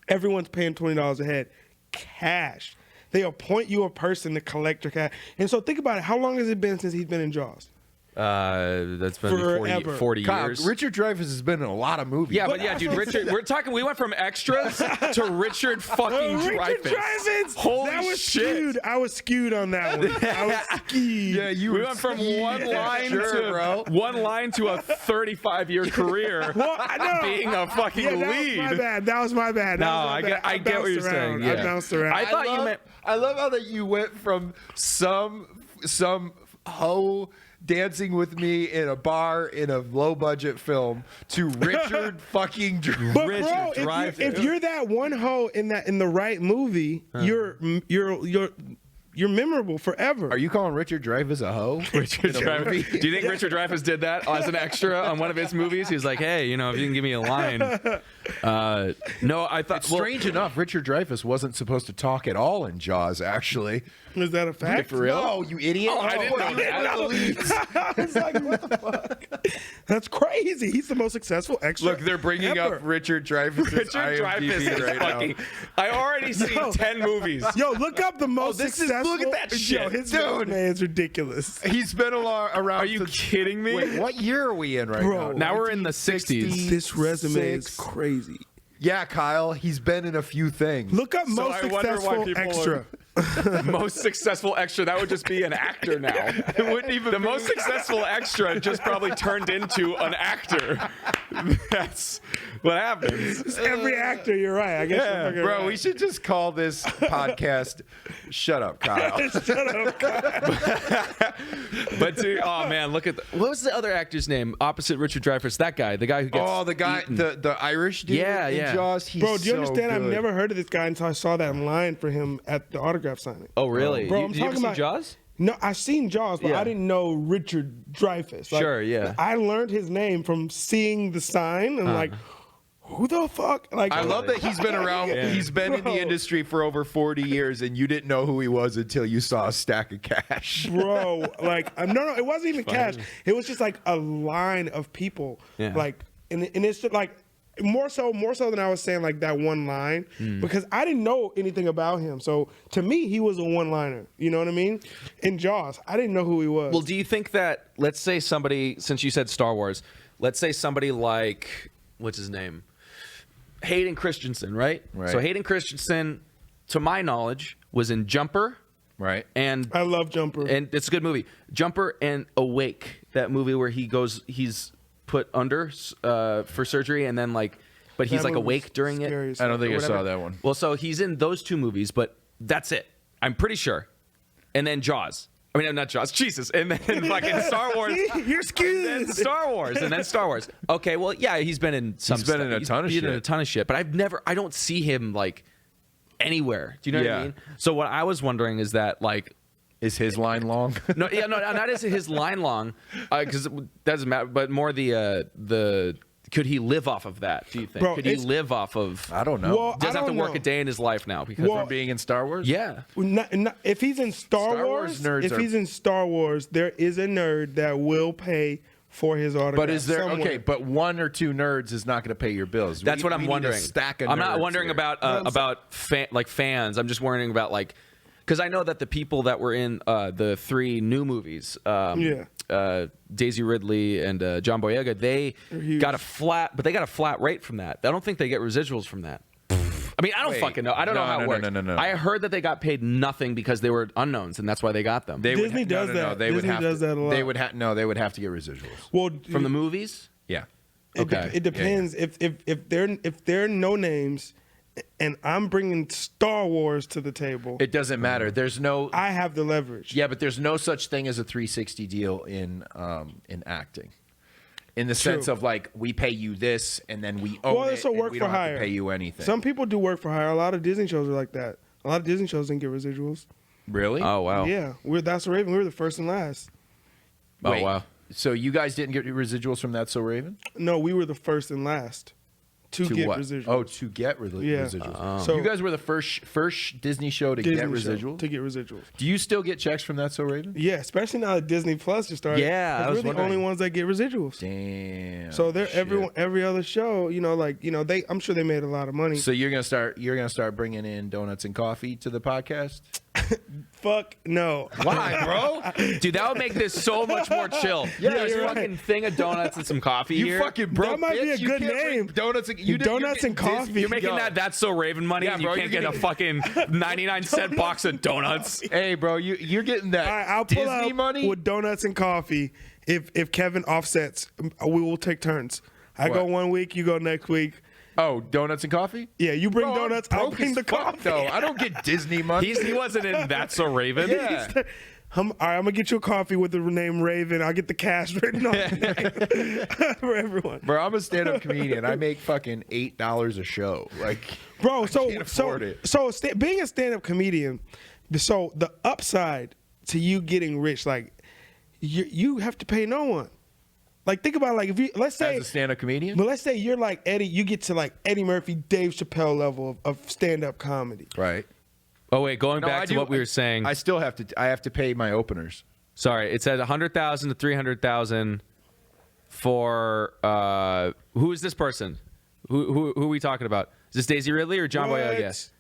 Everyone's paying $20 a head, cash. They appoint you a person to collect your cash. And so think about it. How long has it been since he's been in Jaws? That's been Forever. 40 Kyle, years. Richard Dreyfuss has been in a lot of movies. Yeah, but yeah, dude, Richard. We went from extras to Richard fucking Richard Dreyfuss. Dreyfuss. Holy that was shit. skewed. I was skewed on that one. I was skewed. Yeah, you We were went from one line bro. to one line to a 35-year career Well, I know. being a fucking Yeah, that lead. was my bad. That was my bad. No, I get what you're saying. Yeah. I bounced around. I thought you meant. I love how that you went from some hoe dancing with me in a bar in a low budget film to Richard fucking But Richard bro, Dreyfuss. if you're that one hoe in the right movie, you're memorable forever. Are you calling Richard Dreyfuss a hoe? Richard Dreyfuss. Do you think Richard Dreyfuss did that as an extra on one of his movies? He was like, "Hey, you know, if you can give me a line." No, I thought. Strange enough, Richard Dreyfuss wasn't supposed to talk at all in Jaws. Actually, Is that a fact? for real? No, you idiot! Oh, I didn't know that. It's like, what the fuck? That's crazy. He's the most successful extra. Look, they're bringing ever. up Richard Dreyfuss. Richard Dreyfuss is right fucking. I already seen 10 movies. Yo, look up the most successful. look at that shit, Yo, his dude. resume is ridiculous. He's been around. Are you kidding me? Wait, what year are we in right Bro, now? Now we're in the 60s. This resume is 66. crazy. Yeah, Kyle, he's been in a few things. Look up So most I wonder why successful people extra. Most successful extra. That would just be an actor now. It wouldn't even The be- most successful extra just probably turned into an actor. That's what happens. Every actor, you're right. I guess you're fucking Bro, right. we should just call this podcast "Shut Up, Kyle." But dude, oh man, look at what was the other actor's name opposite Richard Dreyfuss? That guy, the guy who gets Oh, the guy, eaten. the Irish dude Yeah, in yeah. Jaws. He's Bro, do you so understand? I've good. never heard of this guy until I saw that line for him at the autograph signing. Oh really? Bro, you, I'm did you ever talking see about Jaws? No, I've seen Jaws, but Yeah. I didn't know Richard Dreyfuss. Like, Sure, yeah. I learned his name from seeing the sign and like, who the fuck? Like, I love that he's been around. Yeah. He's been in the Bro. industry for over 40 years, and you didn't know who he was until you saw a stack of cash. bro. Like, no, it wasn't even cash. It was just like a line of people. Yeah. Like, and it's just like more so than I was saying like that one line because I didn't know anything about him. So to me, he was a one-liner. You know what I mean? In Jaws, I didn't know who he was. Well, do you think that let's say somebody, since you said Star Wars, let's say somebody like what's his name? Hayden Christensen, right? Right. So Hayden Christensen, to my knowledge, was in Jumper, Right. and I love Jumper. and it's a good movie. Jumper and Awake, that movie where he's put under for surgery, and then but he's That like movie's awake during it. scary as I don't fuck. think or I saw whatever. that one. Well, so he's in those two movies, but that's it. I'm pretty sure. And then Jaws. I mean, not Jaws. Jesus. And then fucking Star Wars. You're skewed. And then Star Wars, and then Star Wars. Okay, well, yeah, he's been in some. He's been in a ton of He's been in a shit. ton of shit, but I don't see him like anywhere. Do you know what I Yeah. mean? So what I was wondering is that Is his line long? no, not is his line long, because it doesn't matter, but more the could he live off of that? Do you think? Bro, Could he it's- live off of? I don't know. Well, I doesn't have to don't work know. a day in his life now because Well, From being in Star Wars? yeah. If he's in Star Star Wars, Wars nerds if are- he's in Star Wars, there is a nerd that will pay for his autograph. But is there somewhere. okay? But one or two nerds is not going to pay your bills. That's what I'm we need a wondering. stack of I'm not nerds wondering here. about fans. I'm just wondering about Because I know that the people that were in the 3 new movies, Daisy Ridley and John Boyega, they got a flat rate from that. I don't think they get residuals from that. I mean, I don't fucking know. I don't know how it works. No. I heard that they got paid nothing because they were unknowns, and that's why they got them. Disney does that. Disney does that a lot. They would have to get residuals. Well, from the movies. Yeah. It depends. If they're no names, and I'm bringing Star Wars to the table, It doesn't matter. There's no. I have the leverage. Yeah, but there's no such thing as a 360 deal in acting. In the sense of like we pay you this and then we own it's it a work and we for don't have hire. to pay you anything. Some people do work for hire. A lot of Disney shows are like that. A lot of Disney shows didn't get residuals. Really? Oh wow. Yeah, That's So Raven. We were the first and last. Wait, Oh wow. So you guys didn't get residuals from That's So Raven? No, we were the first and last to get what? residuals. Oh, to get residuals. So you guys were the first Disney show to Disney get show residuals? to get residuals. Do you still get checks from That's So Raven? Yeah, especially now that Disney Plus just started. Yeah, 'Cause I was we're the wondering. only ones that get residuals. Damn. So they're shit. every other show, I'm sure they made a lot of money. So you're gonna start bringing in donuts and coffee to the podcast? Fuck no. Why, bro? Dude, that would make this so much more chill. Yeah, There's you're a fucking thing of donuts and some coffee You here. fucking broke. That might be bitch. a You good can't bring name. Donuts and Donuts and coffee. You're making Yo. that's so Raven money, Yeah, and you bro, can't you're get a fucking 99-cent box of donuts. Hey, bro, you're getting that All right, I'll pull Disney up money. with donuts and coffee. If Kevin offsets, we will take turns. I go What? 1 week, you go next week. Oh, donuts and coffee? Yeah, you bring Bro, I'm donuts, I'll broke bring as the fuck, coffee. though. I don't get Disney money. He wasn't in That's So Raven. Yeah. All right, I'm gonna get you a coffee with the name Raven. I'll get the cash written on it for everyone. Bro, I'm a stand-up comedian. I make fucking $8 a show. Like, Bro, can't afford it. Being a stand-up comedian, so the upside to you getting rich, like you have to pay no one. Like think about if you let's say as a stand-up comedian, but let's say you're like Eddie, you get to like Eddie Murphy, Dave Chappelle level of stand-up comedy. right? Oh wait, going No, back I to do- what we were saying. I still have to. I have to pay my openers. Sorry, it said 100,000 to 300,000 for who is this person? Who are we talking about? Is this Daisy Ridley or John Boyega?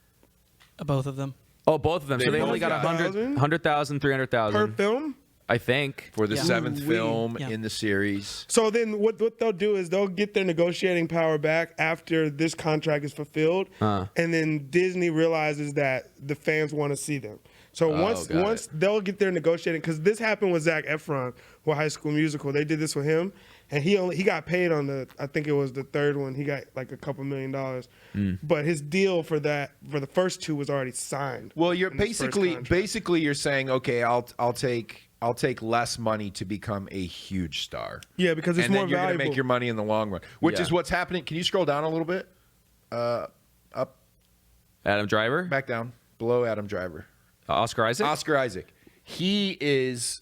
Both of them. Oh, both of them. So they only got 100,000, 300,000 Per film. I think. For the Yeah. 7th Ooh-wee. film Yeah. in the series. So then what they'll do is they'll get their negotiating power back after this contract is fulfilled. And then Disney realizes that the fans want to see them. So once got they'll get their negotiating, because this happened with Zac Efron with High School Musical. They did this with him, and he got paid on I think it was the third one. He got like a couple $1 million. But his deal for the first 2 was already signed. Well, you're in this first contract. basically you're saying, okay, I'll take less money to become a huge star. Yeah, because it's and more then you're valuable. gonna make your money in the long run, which Yeah. is what's happening. Can you scroll down a little bit? Up, Adam Driver, back down, below Adam Driver. Oscar Isaac. Oscar Isaac. He is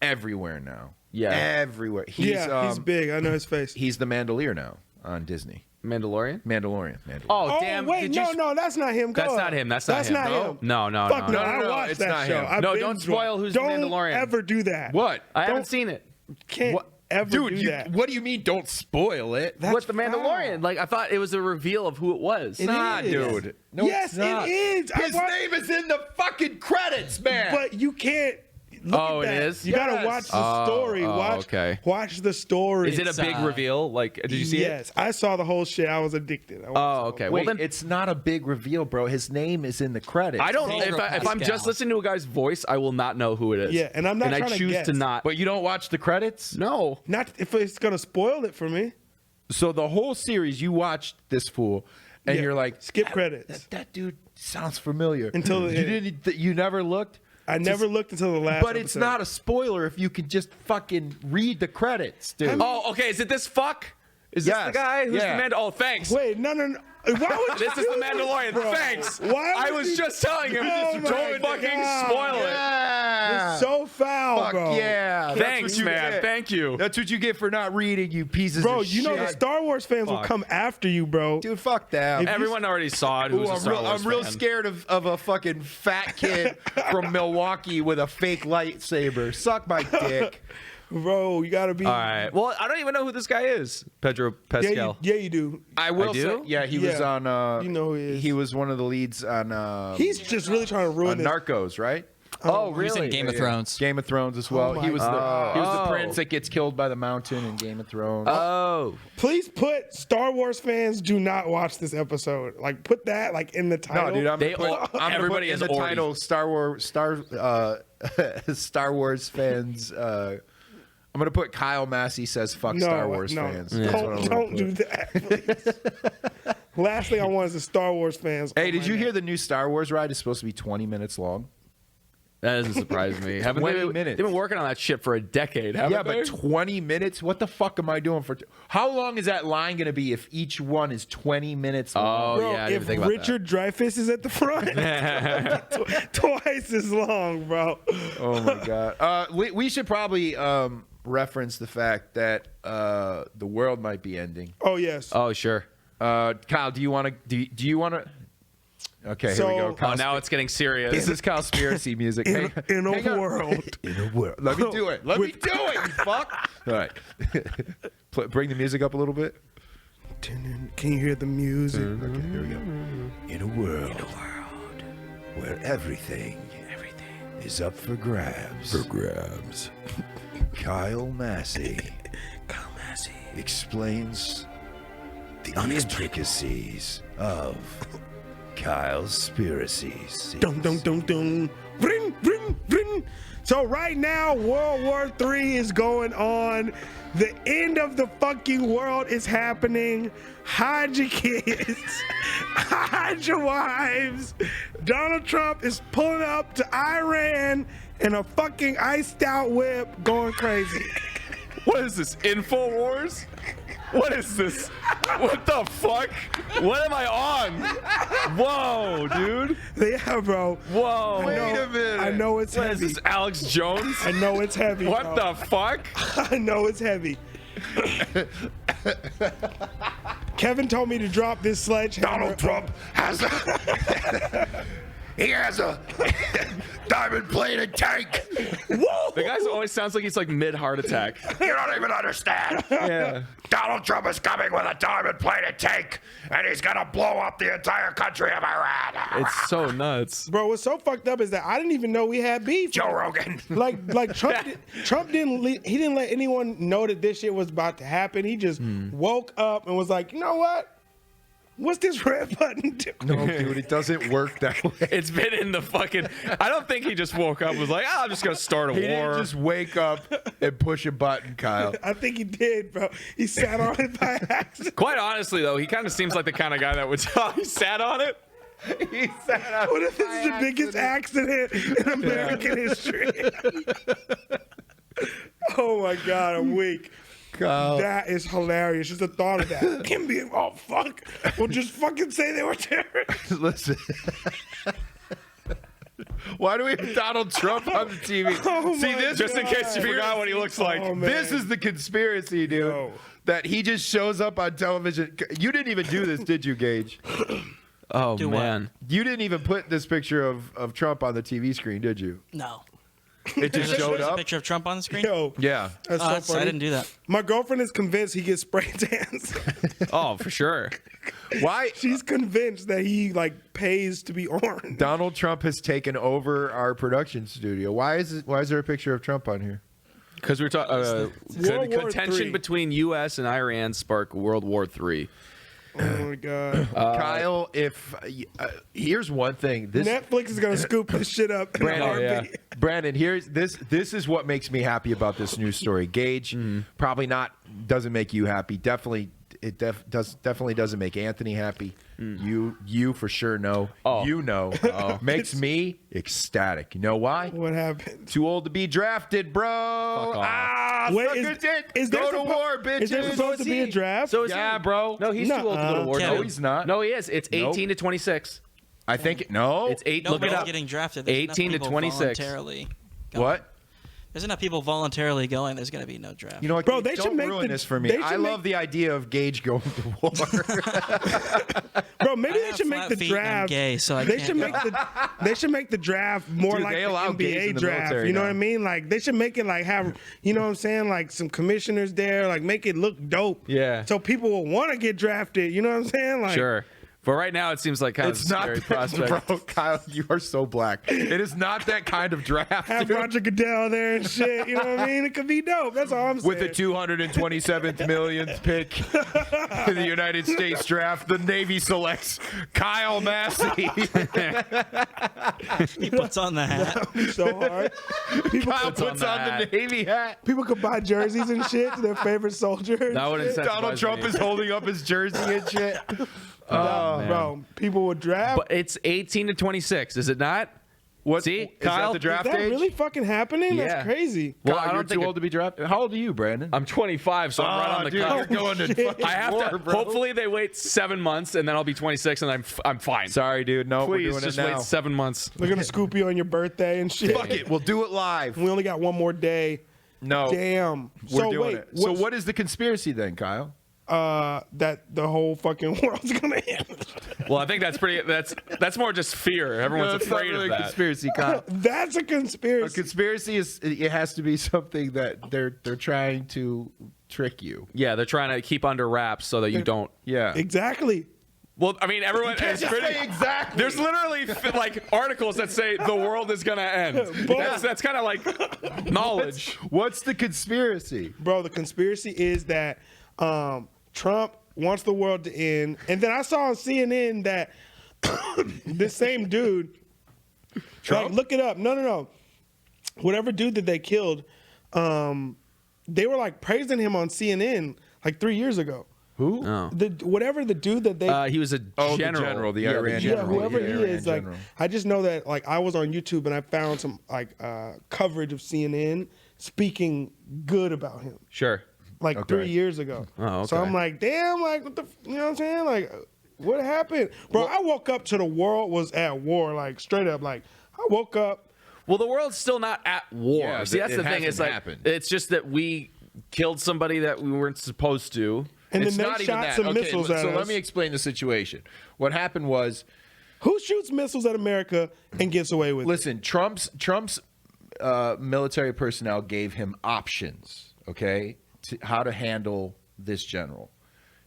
everywhere now. Yeah. Everywhere. He's big. I know his face. He's the Mandalorian now on Disney. Mandalorian. Mandalorian. Oh, Oh damn! wait, did you no, that's not him. Go That's up. not him. That's not him. him. No, no, Fuck no, no, no. I no, watched it's that not show. him. I No, binged don't spoil it. who's the Don't Mandalorian. ever do that. What? I Don't- haven't seen it. Can't What? ever Dude, do that. what do you mean don't spoil it? That's What's the foul. Mandalorian? Like I thought it was a reveal of who it was. It Nah, is. dude. No, Yes, it's not. it is. I His watched- name is in the fucking credits, man. But you can't. Look Oh, at it that. is? You gotta Yes. watch the story. Okay. Watch the story. Is it a It's, big reveal? Like, did you see it? Yes, I saw the whole shit. I was addicted. I watched the Oh, whole- okay. Wait, well then, it's not a big reveal, bro. His name is in the credits. I don't. Pedro If I'm just Pascal. listening to a guy's voice, I will not know who it is. Yeah, and I'm not And I trying to choose guess. to not. But you don't watch the credits? No. Not if it's gonna spoil it for me. So the whole series, you watched this fool, and Yeah. you're like, Skip credits. That dude sounds familiar. Until the you end. didn't. You never looked. I never looked until the last. But it's episode. not a spoiler if you can just fucking read the credits, dude. Oh, okay. Is it this fuck? Is this Yes. the guy who's Yeah. the man? Oh, thanks. Wait, no. Why would This you is the do Mandalorian. bro? Thanks. Why I would was you- just telling him. Oh my Don't fucking God. spoil it. Yeah. It's so foul, Fuck bro. yeah. That's Thanks, what you man. get. Thank you. That's what you get for not reading, you pieces Bro, of you know the shit. Star Wars fans will Fuck. come after you, bro. Dude, fuck them. Everyone already saw it. Who's Ooh, a Star Wars I'm real fan. scared of a fucking fat kid from Milwaukee with a fake lightsaber. Suck my dick. Bro, you gotta be. All right. Well, I don't even know who this guy is. Pedro Pascal. Yeah, you do. I will do? say, yeah, he was Yeah. on. You know who he is. He was one of the leads on. He's just really trying to ruin on this. Narcos, right? Oh, He's in really? Game of Thrones. Game of Thrones as well. Oh he was my the God. prince that gets killed by the mountain in Game of Thrones. Oh. Please put Star Wars fans do not watch this episode. Like, put that like in the title. no, dude, I'm They gonna all- put, I'm gonna everybody put in is the Ori. title Star Wars fans. I'm gonna put Kyle Massey says fuck Star Wars fans. That's what I'm gonna Don't put. do that, please. Last thing I want is the Star Wars fans. Hey, on did my you neck. hear the new Star Wars ride is supposed to be 20 minutes long? That doesn't surprise me. Haven't 20 they, minutes. They've been working on that shit for a decade, haven't Yeah, they? but 20 minutes? What the fuck am I doing for? How long is that line going to be if each one is 20 minutes long? Oh, Bro, yeah, I didn't if think about Richard Dreyfuss is at the front, twice as long, bro. Oh, my God. We should probably reference the fact that the world might be ending. Oh yes. Oh, sure. Kyle, do you want to? Do you want to? Okay, here we So- go. Oh, Kyle, now it's getting serious. this is conspiracy music. In Hang a on. world. In a world. Let me do it. Let me do it. You fuck. All right. Bring the music up a little bit. Can you hear the music? Okay, here we go. In a world where everything is up for grabs. Kyle Massey explains the intricacies of Kyle's conspiracies. Dum dum dum dum. Bring, bring, bring. So right now, World War III is going on. The end of the fucking world is happening. Hide your kids. Hide your wives. Donald Trump is pulling up to Iran in a fucking iced out whip going crazy. What is this? InfoWars? What is this? What the fuck? What am I on? Whoa, dude. Yeah, bro. Whoa. Wait a minute. I know it's What is heavy. this, Alex Jones? I know it's heavy. What bro. the fuck? I know it's heavy. Kevin told me to drop this sledgehammer. Donald Trump has he has a diamond plated tank. Whoa! The guy always sounds like he's like mid heart attack. You don't even understand. Yeah. Donald Trump is coming with a diamond plated tank, and he's gonna blow up the entire country of Iran. It's so nuts. Bro, what's so fucked up is that I didn't even know we had beef. Joe Rogan. Like Trump didn't let anyone know that this shit was about to happen. He just woke up and was like, you know what? What's this red button do? No, dude, it doesn't work that way. It's been in the fucking. I don't think he just woke up and was like, I'm just gonna start a He war. didn't just wake up and push a button, Kyle. I think he did, bro. He sat on it by accident. Quite honestly, though, he kind of seems like the kind of guy that would. He sat on it. He sat up. What if this is the biggest accident in American history? Oh my God, I'm weak. Kyle. That is hilarious. Just the thought of that. Can be, oh fuck. We'll just fucking say they were terrorists. Listen. Why do we have Donald Trump on the TV? Oh See, my this Just in case you God. forgot what he looks like. Oh, man. This is the conspiracy, dude. Yo. That he just shows up on television. You didn't even do this, did you, Gage? Oh Do what? man. You didn't even put this picture of Trump on the TV screen, did you? No. It just showed There's a up. picture of Trump on the screen. Yo, Yeah. that's so I funny. didn't do that. My girlfriend is convinced he gets spray tans. Oh, for sure. Why? She's convinced that he like pays to be orange. Donald Trump has taken over our production studio. Why is there a picture of Trump on here? Because we're talking World War contention III. between U.S. and Iran spark World War III. Oh my God. Kyle, if here's one thing. This Netflix is gonna scoop this shit up. in a Brandon, heartbeat. Brandon, here's this. This is what makes me happy about this news story. Gage probably doesn't make you happy. Definitely, definitely doesn't make Anthony happy. You for sure know. Oh. You know. Makes me ecstatic. You know why? What happened? Too old to be drafted, bro. Fuck off. Ah, Wait, suck is- a dick. is there Go to suppo- war, bitches. Is there supposed to be a draft? So is Yeah, he? bro. No, he's too old to go to war. Kevin. No, he's not. No, he is. It's 18 Nope. to 26. I think no. It's 8. Look it Nobody's up. getting drafted. There's enough 18 to people 26. voluntarily going. What? There's enough people voluntarily going. There's going to be no draft. You know what, Bro, Gage, they should don't make ruin the- this for me. they should I love make- the idea of Gage going to war. Bro, maybe they I should make flat the feet and I'm draft. gay, so I They can't should make they should make the draft more Dude, like they the allow gays in NBA the draft. military You know now. what I mean? Like they should make it like have you know what I'm saying? Like some commissioners there, like make it look dope. Yeah. So people will want to get drafted. You know what I'm saying? Like Sure. But right now, it seems like kind of a It's not scary that, prospect. bro. Kyle, you are so black. It is not that kind of draft. have dude. Roger Goodell there and shit. You know what I mean? It could be dope. That's all I'm saying. With the 227th millionth pick in the United States draft, the Navy selects Kyle Massey. He puts on the hat. so hard. Kyle puts on the Navy hat. People could buy jerseys and shit to their favorite soldier. and That wouldn't shit. incentivize Donald Trump me. is holding up his jersey and shit. man. Bro, people would draft. But it's 18 to 26, is it not? What? See, is Kyle? that the draft Is that age? really fucking happening? Yeah. That's crazy. Well, Kyle, I you're don't too think old to be drafted. How old are you, Brandon? I'm 25, so I'm right on the dude, cusp. you're going to fucking I have war, to. bro. Hopefully, they wait 7 months, and then I'll be 26, and I'm fine. Sorry, dude. No, we're Please doing just it now. wait 7 months. They're gonna scoop you on your birthday and shit. Fuck it. We'll do it live. We only got one more day. No. Damn. We're so doing wait, it. So what is the conspiracy then, Kyle? that the whole fucking world's gonna end. Well, I think that's pretty. That's more just fear. Everyone's It's not afraid really of a that. conspiracy, Kyle. That's a A conspiracy. conspiracy is it has to be something that they're trying to trick you. Yeah, they're trying to keep under wraps so that you don't. Yeah. Exactly. Well, I mean, everyone. It's Just pretty, say exactly. There's literally like articles that say the world is gonna end. That's kind of like knowledge. What's the conspiracy? Bro, the conspiracy is that Trump wants the world to end. And then I saw on CNN that this same dude, Trump? like, look it up. No. Whatever dude that they killed, they were like praising him on CNN like 3 years ago. Who? Oh. Whatever the dude that they He was a Oh, general. the general, the Yeah, Iran yeah, general. whoever Yeah, he Iran is, like, general. I just know that, like, I was on YouTube and I found some like coverage of CNN speaking good about him, Sure. like Okay. 3 years ago. Oh, So okay. I'm like, damn, like, what the, you know what I'm saying? Like, what happened, bro? I woke up to the world was at war, like, straight up, like, I woke up. Well, the world's still not at war. Yeah, See, that's it the thing. hasn't It's like happened. it's just that we killed somebody that we weren't supposed to. And It's then not they even shot that. some Okay, missiles so at us. let me explain the situation. What happened was, Who shoots missiles at America and gets away with it? listen, Trump's military personnel gave him options, okay, to how to handle this general.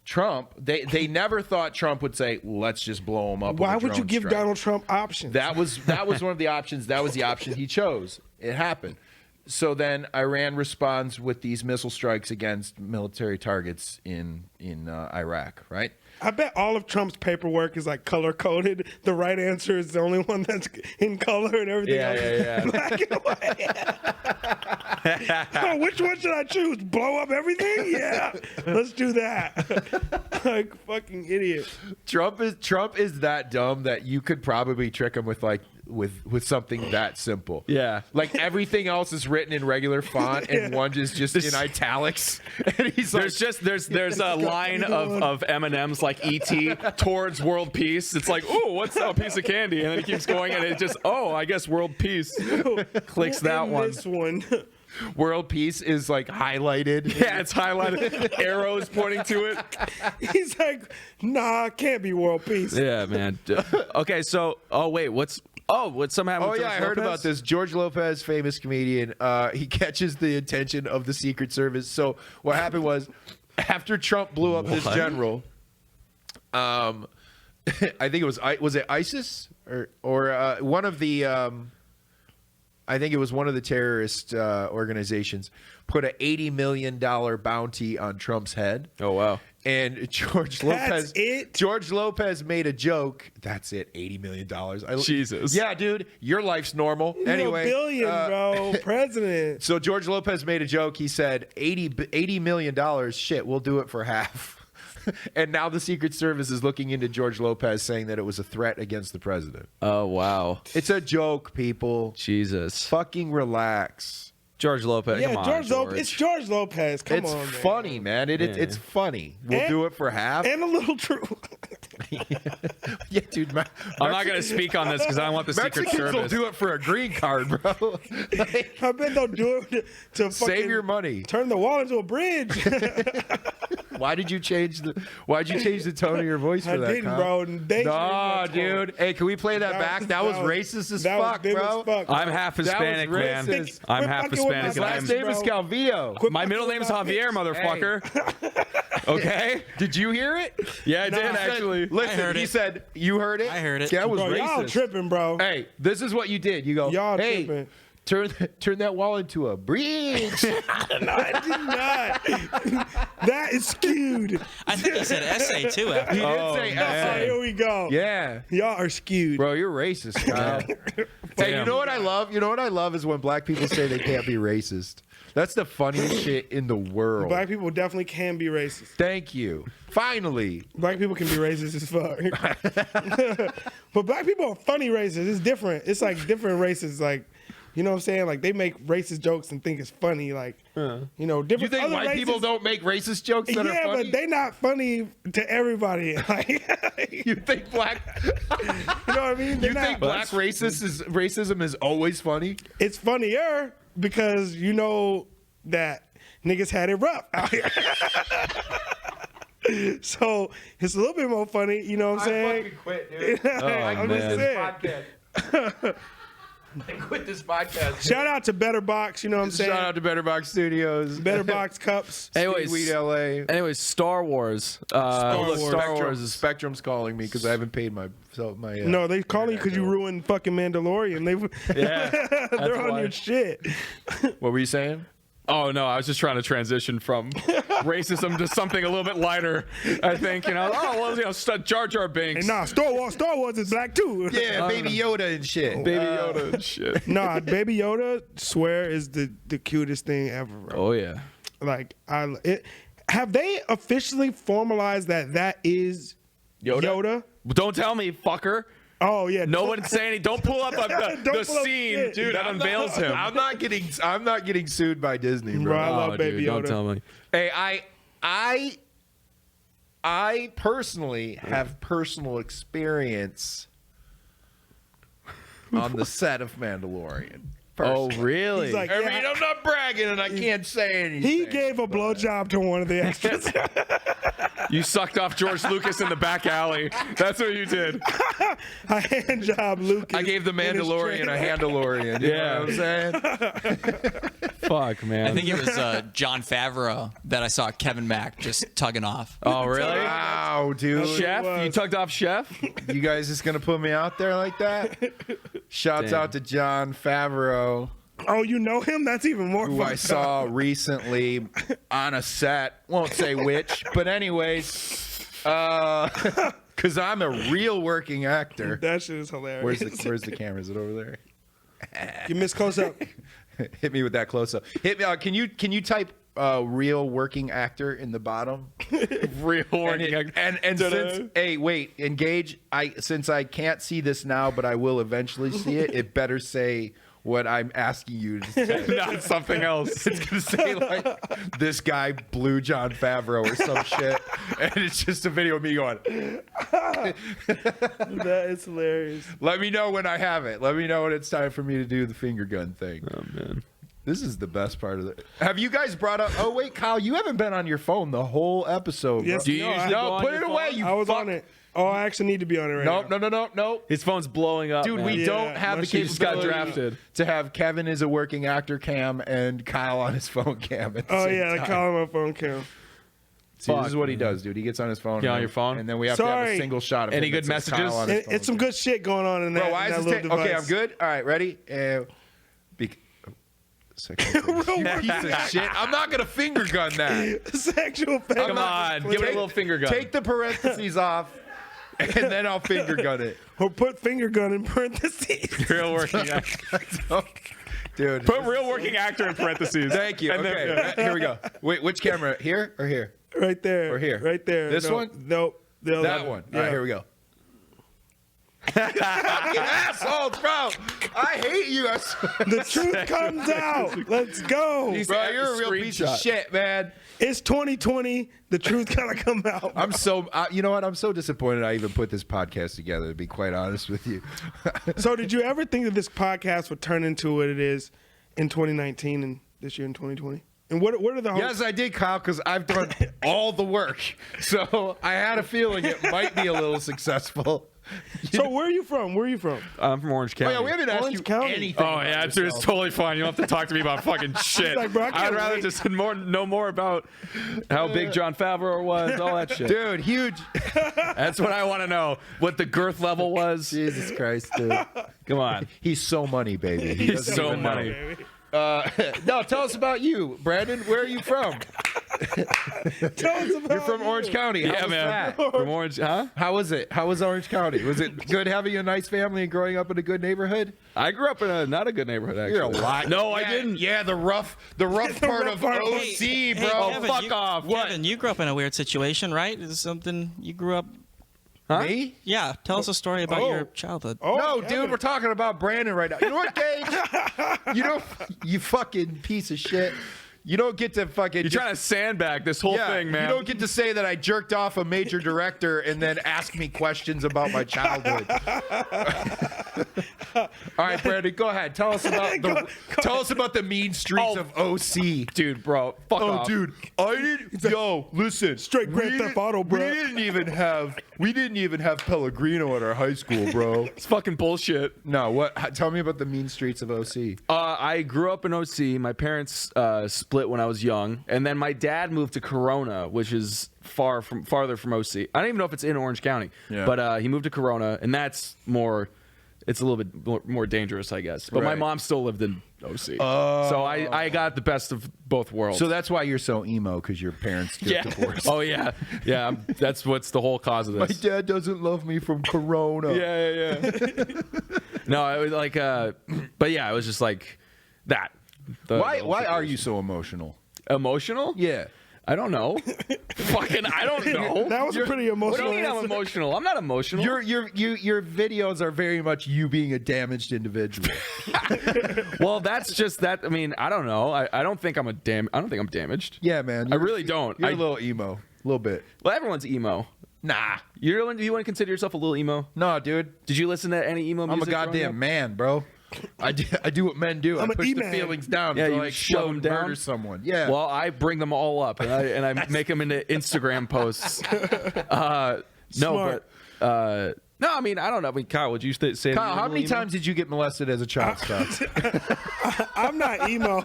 Trump, they never thought Trump would say, let's just blow him up. with Why a would you drone give strike. Donald Trump options? That was one of the options. That was the option he chose. It happened. So then Iran responds with these missile strikes against military targets in Iraq, right? I bet all of Trump's paperwork is like color coded. The right answer is the only one that's in color, and everything else is black and white. Oh, which one should I choose? Blow up everything? Yeah, let's do that. Like, fucking idiot. Trump is that dumb that you could probably trick him with with something that simple. Yeah. Like everything else is written in regular font and one is just in italics. And he's like, There's a line of M&Ms like E.T. towards world peace. It's like, oh, what's that piece of candy? And then it keeps going, and it just, oh, I guess world peace. Clicks that In one. This one. world peace is like highlighted. Yeah, it's highlighted. Arrows pointing to it. He's like, nah, can't be world peace. Yeah, man. Okay, so, what somehow happened Oh with yeah, I George heard Lopez? about this. George Lopez, famous comedian, he catches the attention of the Secret Service. So what happened was, after Trump blew up this general, I think it was it ISIS or one of the I think it was one of the terrorist organizations put a $80 million bounty on Trump's head. Oh, wow. And George Lopez made a joke. That's it, $80 million. Jesus. Yeah, dude, your life's normal. He's Anyway, a billion, bro. President. so George Lopez made a joke. He said, $80 million, shit, we'll do it for half. And now the Secret Service is looking into George Lopez, saying that it was a threat against the president. Oh, wow. It's a joke, people. Jesus. Fucking relax. George Lopez. Yeah, Come on, George Lopez. It's George Lopez. Come It's on, man. funny, man. It's funny. We'll And- do it for half. And a little true. Yeah, dude. I'm not gonna speak on this because I don't want the Secret Mexicans will Service. do it for a green card, bro. Like, I bet they'll do it to fucking save your money. turn the wall into a bridge. Why'd you change the tone of your voice for I that? didn't, Kyle? bro. They No, changed my tone. dude. Hey, can we play that back? That was racist as fuck, dim bro. as fuck. I'm half Hispanic, man. racist. I'm Quit half fucking with my Hispanic, and His black I'm. last name is bro. Calvillo. Quit My middle fucking name's with my Javier, bitch. motherfucker. Okay. Did you hear it? Yeah, I did he said- actually. Listen, I heard he it. said you heard it. I heard it. That was Bro, y'all racist. tripping, bro. Hey, this is what you did. You go, Y'all hey, tripping. turn that wall into a bridge. No, I did not. That is skewed. I think he said essay too. After. He did Oh, say man. Oh, essay. here we go. Yeah. Y'all are skewed. Bro, you're racist, Kyle. Hey, you Damn. know what I love? You know what I love is when black people say they can't be racist. That's the funniest shit in the world. Black people definitely can be racist. Thank you. Finally. Black people can be racist as fuck. But black people are funny racists. It's different. It's like different races. Like, you know what I'm saying? Like, they make racist jokes and think it's funny. Like, you know, You different think other white people races- don't make racist jokes that Yeah, are funny? but they not funny to everybody. Like, You think black you know what I mean? They're You think not- black racism is always funny? It's funnier because you know that niggas had it rough out here. So it's a little bit more funny, you know what I'm saying? quit, dude. I'm just man. saying. I quit this podcast. Shout out to Better Box, you know what I'm saying? Shout out to Better Box Studios. Better Box cups. Anyways, Weed LA. anyways, Star Wars. Wars. Star Wars is Spectrum's calling me because I haven't paid my No, they calling you because you ruined fucking Mandalorian. Yeah, They're that's on why. your shit. What were you saying? Oh no, I was just trying to transition from racism to something a little bit lighter. I think Jar Jar Binks, And nah, Star Wars is black too. Yeah, Baby Yoda and shit. Baby Yoda, and shit. Nah, Baby Yoda, swear, is the cutest thing ever, bro. Oh yeah. Like, have they officially formalized that is Yoda? Don't tell me, fucker. Oh yeah. No one's saying. Don't pull up Don't the pull up scene, shit. dude. That unveils him. I'm not getting sued by Disney, bro. Bro, I love Oh, Baby dude, don't Yoda. tell me. Hey, I personally have personal experience on the set of Mandalorian. Oh really? He's like, I yeah, mean, I'm not bragging and I can't say anything. he gave a blowjob to one of the extras. You sucked off George Lucas in the back alley. That's what you did. A hand job, Lucas. I gave the in his Mandalorian a trailer. Handalorian. You know what I'm saying? Fuck, man. I think it was John Favreau that I saw Kevin Mack just tugging off. Oh really? Wow, dude. Chef, was. you tugged off Chef. You guys just gonna put me out there like that? Shouts Damn. out to John Favreau, Oh, you know him? That's even more who I fucked saw up. recently on a set. Won't say which, but anyways, because I'm a real working actor. That shit is hilarious. Where's the camera? Is it over there? You miss close up. Hit me with that close up. Hit me. Can you type real working actor in the bottom? Real And, working actor. and since engage. Since I can't see this now, but I will eventually see it. It better say what I'm asking you to say. Not something else. It's gonna say like this guy blew John Favreau or some shit, and it's just a video of me going. That is hilarious. Let me know when I have it. Let me know when it's time for me to do the finger gun thing. Oh man. This is the best part of it. Have you guys brought up? Oh wait, Kyle, you haven't been on your phone the whole episode. Yes, bro. Do you no, usually go No, on put your it phone? away. You I was fuck. on it. Oh, I actually need to be on it right Nope, now. no. His phone's blowing up, Dude, man. we Yeah, don't have the must be- He just got capability drafted. to have Kevin as a working actor cam and Kyle on his phone cam. At the Oh same yeah, time. I call him my phone cam. See, Fuck, this is what he man. does, dude. He gets on his phone. Get on and your phone? and then we have to have a Sorry. single shot of Any him good that says Kyle messages? on his phone. It's some good shit going on in that. Bro, why in is that this little okay, device. I'm good. All right, ready? Sexual you piece of shit. I'm not gonna finger gun that. Sexual Come fetish. on, give it a little finger gun. Take the parentheses off, and then I'll finger gun it. Or put finger gun in parentheses. real working actor. Dude. Put real working actor in parentheses. Thank you. And then- Okay, here we go. Wait, which camera? Here or here? Right there. Or here. Right there. This No, one? Nope. The other That one. All right, here we go. Fucking assholes, bro. I hate you. The truth comes out. Let's go. Bro, you're a real piece of shit, man. It's 2020. The truth gotta come out. I'm so, you know what? I'm so disappointed I even put this podcast together, to be quite honest with you. So did you ever think that this podcast would turn into what it is in 2019 and this year in 2020? And what are the Yes, I did, Kyle, because I've done all the work. So I had a feeling it might be a little successful. So where are you from? Where are you from? I'm from Orange Oh, County. yeah, we haven't asked Orange you County. anything. Oh about yeah, dude, yourself. it's totally fine. You don't have to talk to me about fucking shit. like, bro, I can't I'd rather wait. just know more about how big John Favreau was, all that shit. Dude, huge. That's what I want to know. What the girth level was. Jesus Christ, dude. Come on. He's so money, baby. He He's doesn't so even know. money. No, tell us about you, Brandon. Where are you from? Tell us about You're from Orange County. How Yeah, was man. that? From Orange, huh? How was it? How was Orange County? Was it good having a nice family and growing up in a good neighborhood? I grew up in a not a good neighborhood, actually. You're a lot. No, I Yeah, didn't. Yeah, the rough part of part. OC, bro. Kevin, fuck off. What? Kevin, you grew up in a weird situation, right? Is something you grew up? Huh? Me? Yeah, tell us a story about Oh. your childhood. No, dude, we're talking about Brandon right now. You know what, Gage? You fucking piece of shit. You don't get to fucking. You're trying to sandbag this whole thing, man. You don't get to say that I jerked off a major director and then ask me questions about my childhood. All right, Brandon, go ahead. Tell us about tell us about the mean streets of OC. Dude, bro, fuck off. Dude, I didn't. Yo, listen. Straight Grand Theft Auto, bro. We didn't even have Pellegrino at our high school, bro. It's fucking bullshit. No, what? Tell me about the mean streets of OC. I grew up in OC. My parents split when I was young, and then my dad moved to Corona, which is farther from OC. I don't even know if it's in Orange County, Yeah. but he moved to Corona, and that's more. It's a little bit more dangerous, I guess. But my Right. mom still lived in OC, so I got the best of both worlds. So that's why you're so emo, because your parents get divorced. Oh yeah. That's what's the whole cause of My this. dad doesn't love me from Corona. Yeah. No, it was like, but yeah, it was just like that. Why are you so emotional? Emotional? Yeah. I don't know. Fucking, I don't know. That was a pretty What do emotional you mean I'm answer. emotional? I'm not emotional. Your videos are very much you being a damaged individual. Well, that's just that. I mean, I don't know. I don't think I'm damaged. Yeah, man. I really don't. You're a little emo. A little bit. Well, everyone's emo. Nah. You want to consider yourself a little emo? No, dude. Did you listen to any emo I'm a music? growing goddamn up? man, bro. I do what men do. I'm I an push the E-man. feelings down. Yeah, until you I shove explode them and down? murder someone. Yeah. Well, I bring them all up, and I make them into Instagram posts. No, Smart. but no, I mean, I don't know. I mean, Kyle, would you say? Kyle, you're how a many little emo? times did you get molested as a child, Scott? I'm not emo.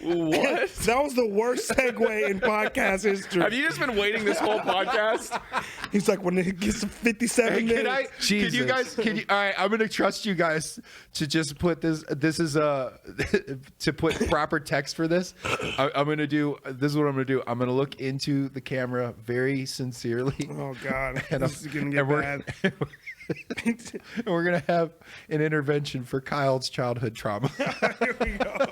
What? That was the worst segue in podcast history. Have you just been waiting this whole podcast? He's like, when it gets to 57 Hey, minutes. can you guys? All right, I'm gonna trust you guys to just put this. This is to put proper text for this. I'm gonna do. This is what I'm gonna do. I'm gonna look into the camera very sincerely. Oh, God. And This is going to get bad. and we're gonna have an intervention for Kyle's childhood trauma. Here we go.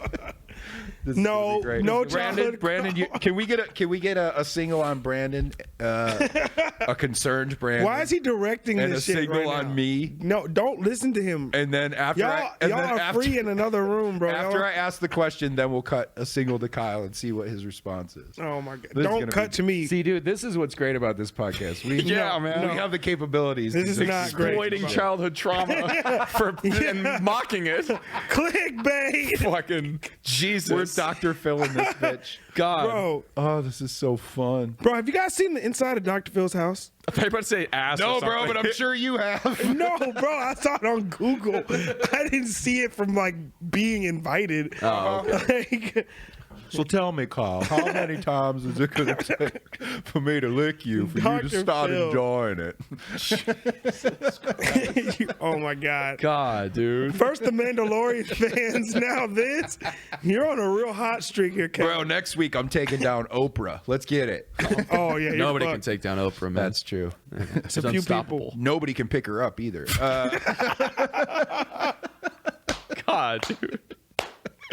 This is No, gonna be great. no Brandon, childhood Brandon, can we get a single on Brandon, a concerned Brandon? Why is he directing and this a shit single right on now? me? No, don't listen to him. And then after Y'all are free in another room, bro. After I ask the question, then we'll cut a single to Kyle and see what his response is. Oh, my God. This is Don't gonna cut be- to me. See, dude, this is what's great about this podcast. We, Yeah, man. we have the capabilities. This to is not great. Exploiting childhood trauma and mocking it. Clickbait. Fucking Jesus. We're Dr. Phil in this bitch. God. Bro, Oh, this is so fun. bro, have you guys seen the inside of Dr. Phil's house? I thought you were about to say ass. No, or bro, something. but I'm sure you have. No, bro, I saw it on Google. I didn't see it from like being invited. Oh, Like, So tell me, Kyle, how many times is it going to take for me to lick you for you Dr. to start Phil. enjoying it? oh my God. God, dude. First the Mandalorian fans, now this. You're on a real hot streak here, Kevin. Bro, next week I'm taking down Oprah. Let's get it. Oh yeah, you're Nobody fucked. can take down Oprah, man. That's true. It's a few unstoppable. Nobody can pick her up either. God, dude.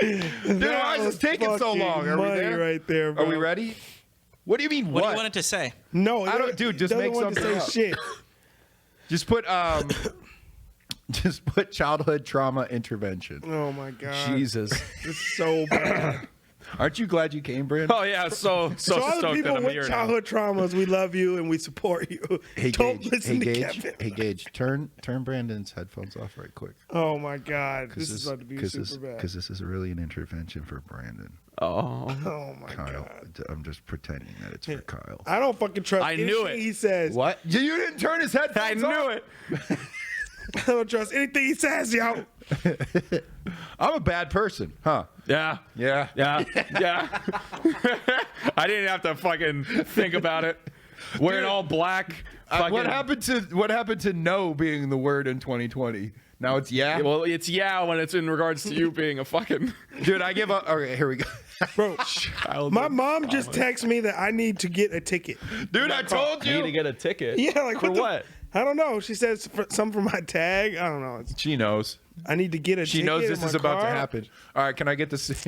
Dude, why is this taking so long? Are we Money there? right there, bro. Are we ready? What do you mean? What What? do you want it to say? No, I don't- dude, just doesn't make want to something say up. shit. Just put Just put childhood trauma intervention. Oh my god, Jesus. it's so bad. Aren't you glad you came, Brandon? Oh yeah, so So all the stoked that people I'm with here now. childhood traumas, we love you and we support you. Hey, Don't Gage. listen Hey, to Gage. Kevin. Hey, Gage. Turn Brandon's headphones off right quick. Oh my god, this is about to be super bad. Because this is really an intervention for Brandon. Oh. Oh my Kyle, god, I'm just pretending that it's for Kyle. I don't fucking trust. I knew anything it. He says. What? You didn't turn his headphones I knew off? it. I don't trust anything he says, yo. I'm a bad person, huh? Yeah. Yeah. Yeah. Yeah. I didn't have to fucking think about it. Wearing all black. What happened to no being the word in 2020? Now it's yeah. Well, it's yeah when it's in regards to you being a fucking Dude, I give up. Okay, here we go. Bro, child. my mom just texted me that I need to get a ticket. Dude, I told You need to you. get a ticket. Yeah, like for what? what? I don't know. She says something for my tag. I don't know. She knows. I need to get a She ticket. knows in this my is about to car. happen. All right, can I get this?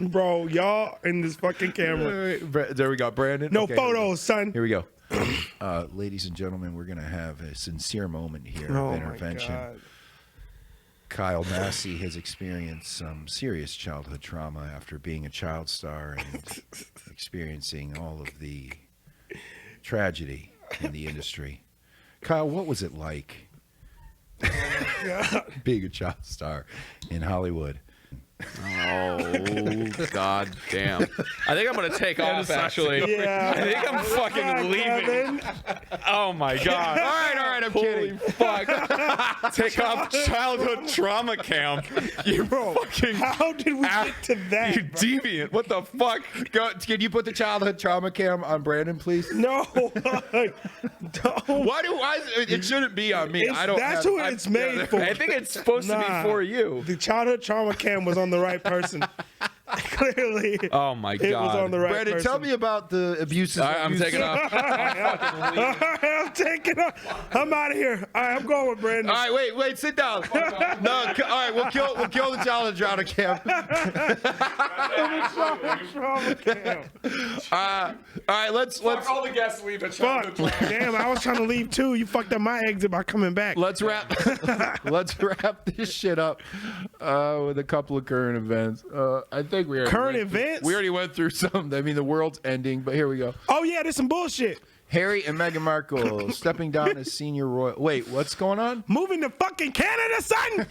Bro, y'all in this fucking camera. There we go, Brandon. No Okay, here we go. photos, son. Here we go. Ladies and gentlemen, we're going to have a sincere moment here Oh of my intervention. god. Kyle Massey has experienced some serious childhood trauma after being a child star and experiencing all of the tragedy in the industry. Kyle, what was it like being a child star in Hollywood? Oh God damn! I think I'm gonna take off. Actually, Yeah. I think I'm fucking God, leaving. Kevin. Oh my God! All right, I'm Holy kidding. fuck! Take off childhood trauma camp. You Bro, fucking how did we get to that? you deviant! What the fuck? Go, can you put the childhood trauma cam on Brandon, please? No. Don't. Why it shouldn't be on me. I don't. That's have, who it's made for. I think it's supposed to Nah. be for you. The childhood trauma cam was on the right person. Clearly. Oh my It was God! on the right Brandon, person. tell me about the abuses. All right, I'm taking off. I'm taking off. I'm out of here. All right, I'm going with Brandon. All right, wait, sit down. No, all right, we'll kill the childhood trauma cam. Trauma cam. All right, let's all the guests leave a Fuck. Damn, I was trying to leave too. You fucked up my exit by coming back. let's wrap this shit up with a couple of current events. I think we already Current went through- events? We already went through some. I mean, the world's ending, but here we go. Oh yeah, there's some bullshit. Harry and Meghan Markle stepping down as senior royal. Wait, what's going on? Moving to fucking Canada, son.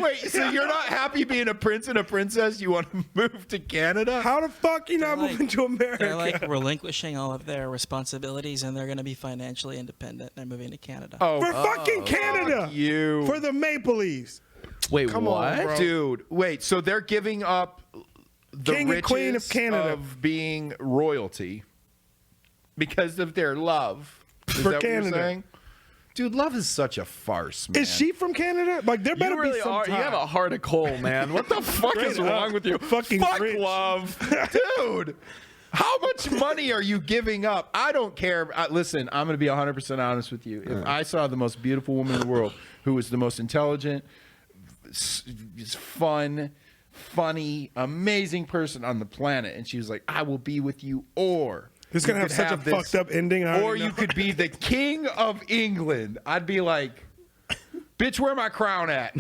Wait, so you're not happy being a prince and a princess? You want to move to Canada? How the fuck you not Like, moving to America? They're like relinquishing all of their responsibilities, and they're going to be financially independent. They're moving to Canada. Oh, For fucking Canada. fuck you. For the Maple Leafs. Wait, Come what? on, bro. Dude, wait, so they're giving up the King and riches Queen of Canada. of being royalty because of their love. Is For that what Canada. you're saying? Dude, love is such a farce, man. Is she from Canada? Like there better You really be some are. You tie. have a heart of coal, man. What the fuck is Straight up. wrong with you? Fucking Fuck rich. love. Dude, how much money are you giving up? I don't care. Listen, I'm going to be 100% honest with you. If I saw the most beautiful woman in the world who was the most intelligent, fun, funny, amazing person on the planet, and she was like, I will be with you, or It's you gonna have could such a this, fucked up ending. I or already you know. could be the king of England. I'd be like, bitch, where my crown at?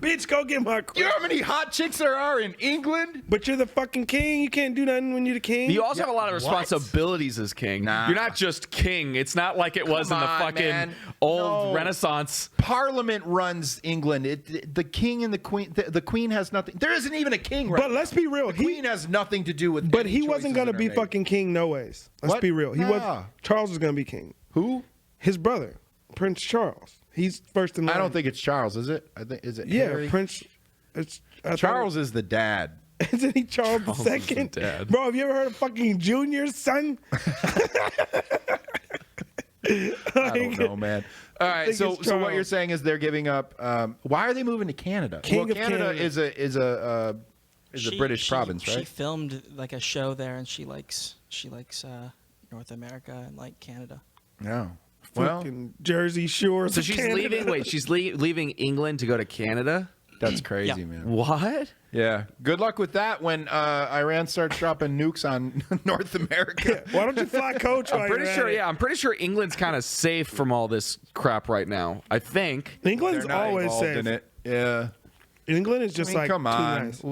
Bitch, go get my You know crown. how many hot chicks there are in England? But you're the fucking king. You can't do nothing when you're the king. You also have a lot of what? responsibilities as king. Nah. You're not just king. It's not like it was Come in the on, fucking man. old No. Renaissance. Parliament runs England. The king and the queen. The queen has nothing. There isn't even a king right But let's be real. now. The queen has nothing to do with. But any he wasn't choices gonna that are be made. fucking king no ways. Let's What? be real. He was. Nah. Charles was gonna be king. Who? His brother, Prince Charles. He's first in line. I don't think it's Charles. Is it? I think is it. Yeah, Harry? Prince. It's I thought- Charles is the dad. Isn't he Charles Charles is the II? dad. Bro, have you ever heard of fucking Junior's son? I don't know, man. All right, think so it's so what Charles. you're saying is they're giving up. Why are they moving to Canada? King well, of Canada Canada. is a British province, She right? filmed like a show there, and she likes North America and like Canada. No. Well, Fucking Jersey Shores. So of she's Canada. leaving. Wait, she's leaving England to go to Canada. That's crazy, Yeah. man. What? Yeah. Good luck with that when Iran starts dropping nukes on North America. Why don't you fly coach? I'm pretty sure. Yeah, I'm pretty sure England's kind of safe from all this crap right now. I think. England's They're not always involved safe. in it. Yeah. England is just I mean, like come too on. nice.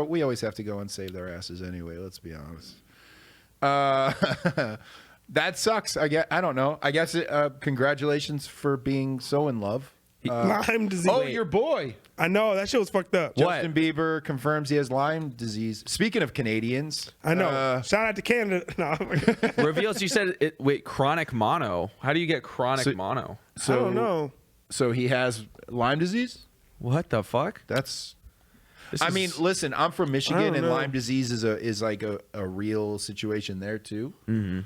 We always have to go and save their asses anyway. Let's be honest. That sucks. I don't know. I guess congratulations for being so in love. Lyme disease. Oh, your boy. I know that shit was fucked up. What? Justin Bieber confirms he has Lyme disease. Speaking of Canadians, I know. Shout out to Canada. No, Reveals. You said it. Wait, chronic mono. How do you get chronic mono? I don't know. So he has Lyme disease. What the fuck? That's. This I is- mean, listen. I'm from I Michigan, don't and know. Lyme disease is like a real situation there too. Mm-hmm.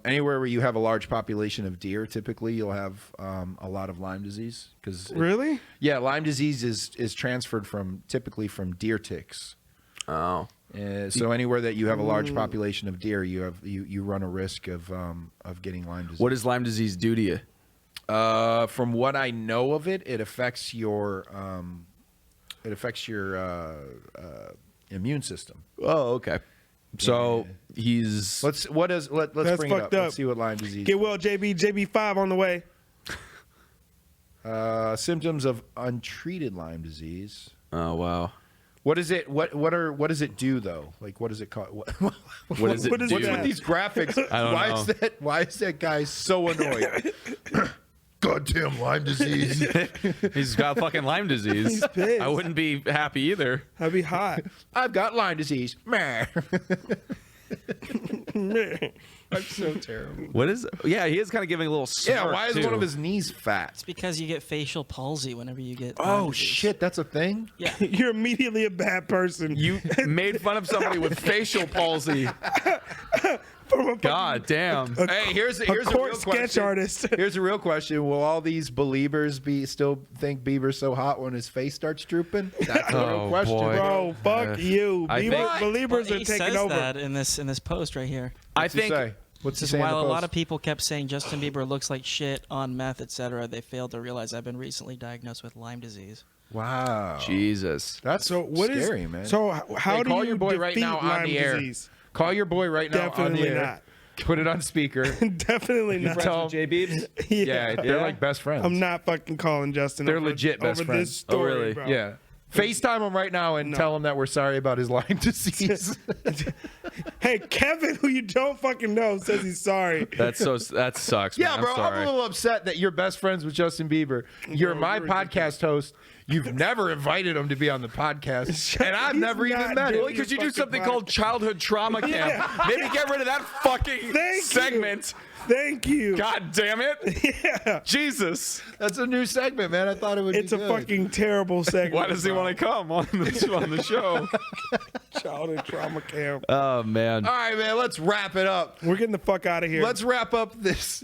Anywhere where you have a large population of deer, typically you'll have a lot of Lyme disease because Really? yeah, Lyme disease is transferred typically from deer ticks. Oh. So anywhere that you have a large population of deer, you run a risk of getting Lyme disease. What does Lyme disease do to you? From what I know of it, it affects your immune system. Oh, okay. So he's. Let's That's bring it up. fucked Let's up. see what Lyme disease. Get well, JB. JB5 on the way. Symptoms of untreated Lyme disease. Oh wow. What is it? What does it do though? Like, what is it called? What What does it What is do? What's with that? these graphics? I don't know. Why is that guy so annoyed? Goddamn Lyme disease. He's got fucking Lyme disease. He's pissed. I wouldn't be happy either. That'd be hot. I've got Lyme disease. Meh. I'm so terrible. What is? Yeah, he is kind of giving a little. Yeah, smirk, why is too. one of his knees fat? It's because you get facial palsy whenever you get. Lyme Oh disease. shit, that's a thing. Yeah. You're immediately a bad person. You made fun of somebody with facial palsy. From a God damn. Hey, here's a court real sketch question. artist. Here's a real question: will all these believers still think Bieber's so hot when his face starts drooping? That's a real Oh, question, boy. Bro, fuck you. I Believers, think- believers Well, are he taking says over. that in this post right here. I What's he think. say? What's he Says saying in while the a lot post? of people kept saying Justin Bieber looks like shit on meth, etc., they failed to realize I've been recently diagnosed with Lyme disease. Wow, Jesus. that's So what is scary, man. So how Hey, do call you your boy right defeat now on Lyme the air. disease? Call your boy right now on Definitely the air. not. Put it on speaker. Definitely not. Tell him- J Beebs? yeah, they're Yeah? like best friends. I'm not fucking calling Justin. They're over- legit best over friends. This story, Oh, really? Bro. Yeah. FaceTime him right now and No. tell him that we're sorry about his Lyme disease. Hey, Kevin, who you don't fucking know, says he's sorry. That sucks. yeah, man. bro, I'm I'm sorry. a little upset that you're best friends with Justin Bieber. You're my you're podcast host. You've never invited him to be on the podcast, and I've He's never even not met him. doing Well, because you do Fucking something podcast. called childhood trauma camp. Maybe get rid of that fucking Thank you. segment. Thank you. God damn it. Yeah. Jesus. That's a new segment, man. I thought it would It's be a good. fucking terrible segment. Why does he want to come on the show? Childhood trauma camp. Oh, man. All right, man, let's wrap it up. We're getting the fuck out of here. Let's wrap up this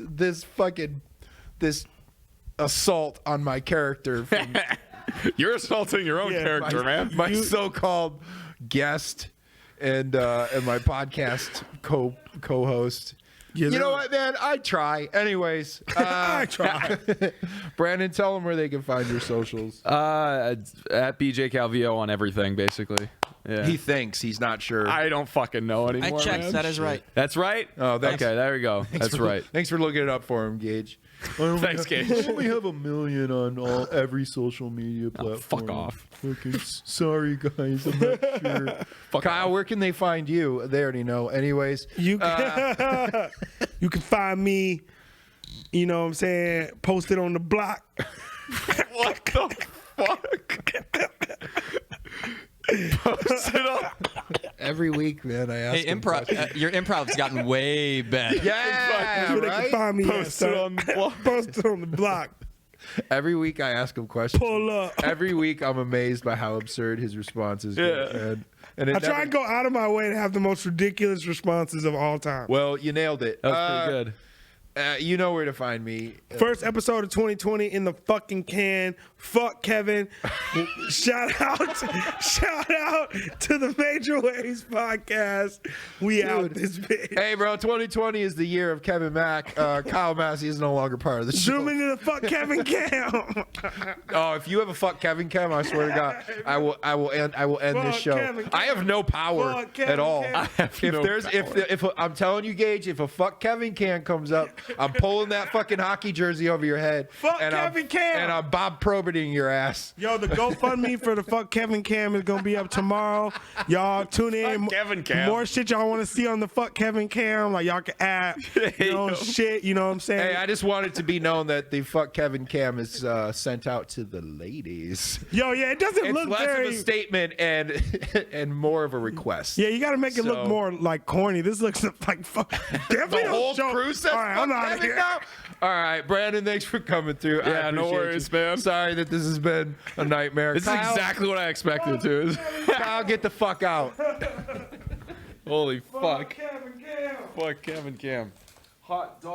assault on my character from You're assaulting your own Yeah, character, man. my so-called guest and my podcast co-host. Yeah, You know what, man? I try. Anyways, I try. Brandon, tell them where they can find your socials. At BJ Calvillo on everything, basically. Yeah. He thinks he's not sure. I don't fucking know I anymore. checked. man. That is right. That's right? Oh, thanks. Okay, there we go. That's right. Thanks for looking it up for him, Gage. Thanks, Gage. I only have 1 million on every social media platform. fuck off. Okay, sorry, guys. I'm not sure. Kyle, where can they find you? They already know. Anyways, You can, you can find me, you know what I'm saying, posted on the block. What the fuck? Post it up. every week, man, I ask Hey, him improv. questions. Your improv's gotten way better. Yeah, That's where they can right? find me at, Posted son. on the block. Posted on the block. Every week I ask him questions. Pull up. Every week I'm amazed by how absurd his responses get. Yeah. And it I try never- and go out of my way to have the most ridiculous responses of all time. Well, you nailed it. That was pretty good. You know where to find me. First episode of 2020 in the fucking can. Fuck Kevin. shout out to the Major Waves podcast. We out this bitch. Hey, bro, 2020 is the year of Kevin Mack. Kyle Massey is no longer part of the show. Zoom into the fuck Kevin cam. Oh, if you have a fuck Kevin cam, I swear to God, I will end this Fuck show. Kevin Cam. I have no power Fuck Kevin at all. Cam. I have no If I'm telling you, Gage, if a fuck Kevin cam comes up, I'm pulling that fucking hockey jersey over your head. Fuck and Kevin Cam. And I'm Bob Proberting your ass. Yo, the GoFundMe for the fuck Kevin cam is gonna be up tomorrow. Y'all tune in. Fuck Kevin Cam. More shit y'all want to see on the fuck Kevin cam. Like y'all can add shit. You know what I'm saying? Hey, I just want it to be known that the fuck Kevin cam is sent out to the ladies. Yo, yeah, it doesn't It's look less very. of a statement and more of a request. Yeah, you got to make it look So- more like corny. This looks like fuck. Definitely The don't whole show- crew says All right, fuck I'm out of Kevin here. now? All right, Brandon, thanks for coming through. I Yeah, no appreciate worries, you. man. Sorry that this has been a nightmare. This is Kyle, exactly what I expected to. Kyle, get the fuck out. Holy fuck. Kevin Cam. Fuck Kevin Cam. Hot dog.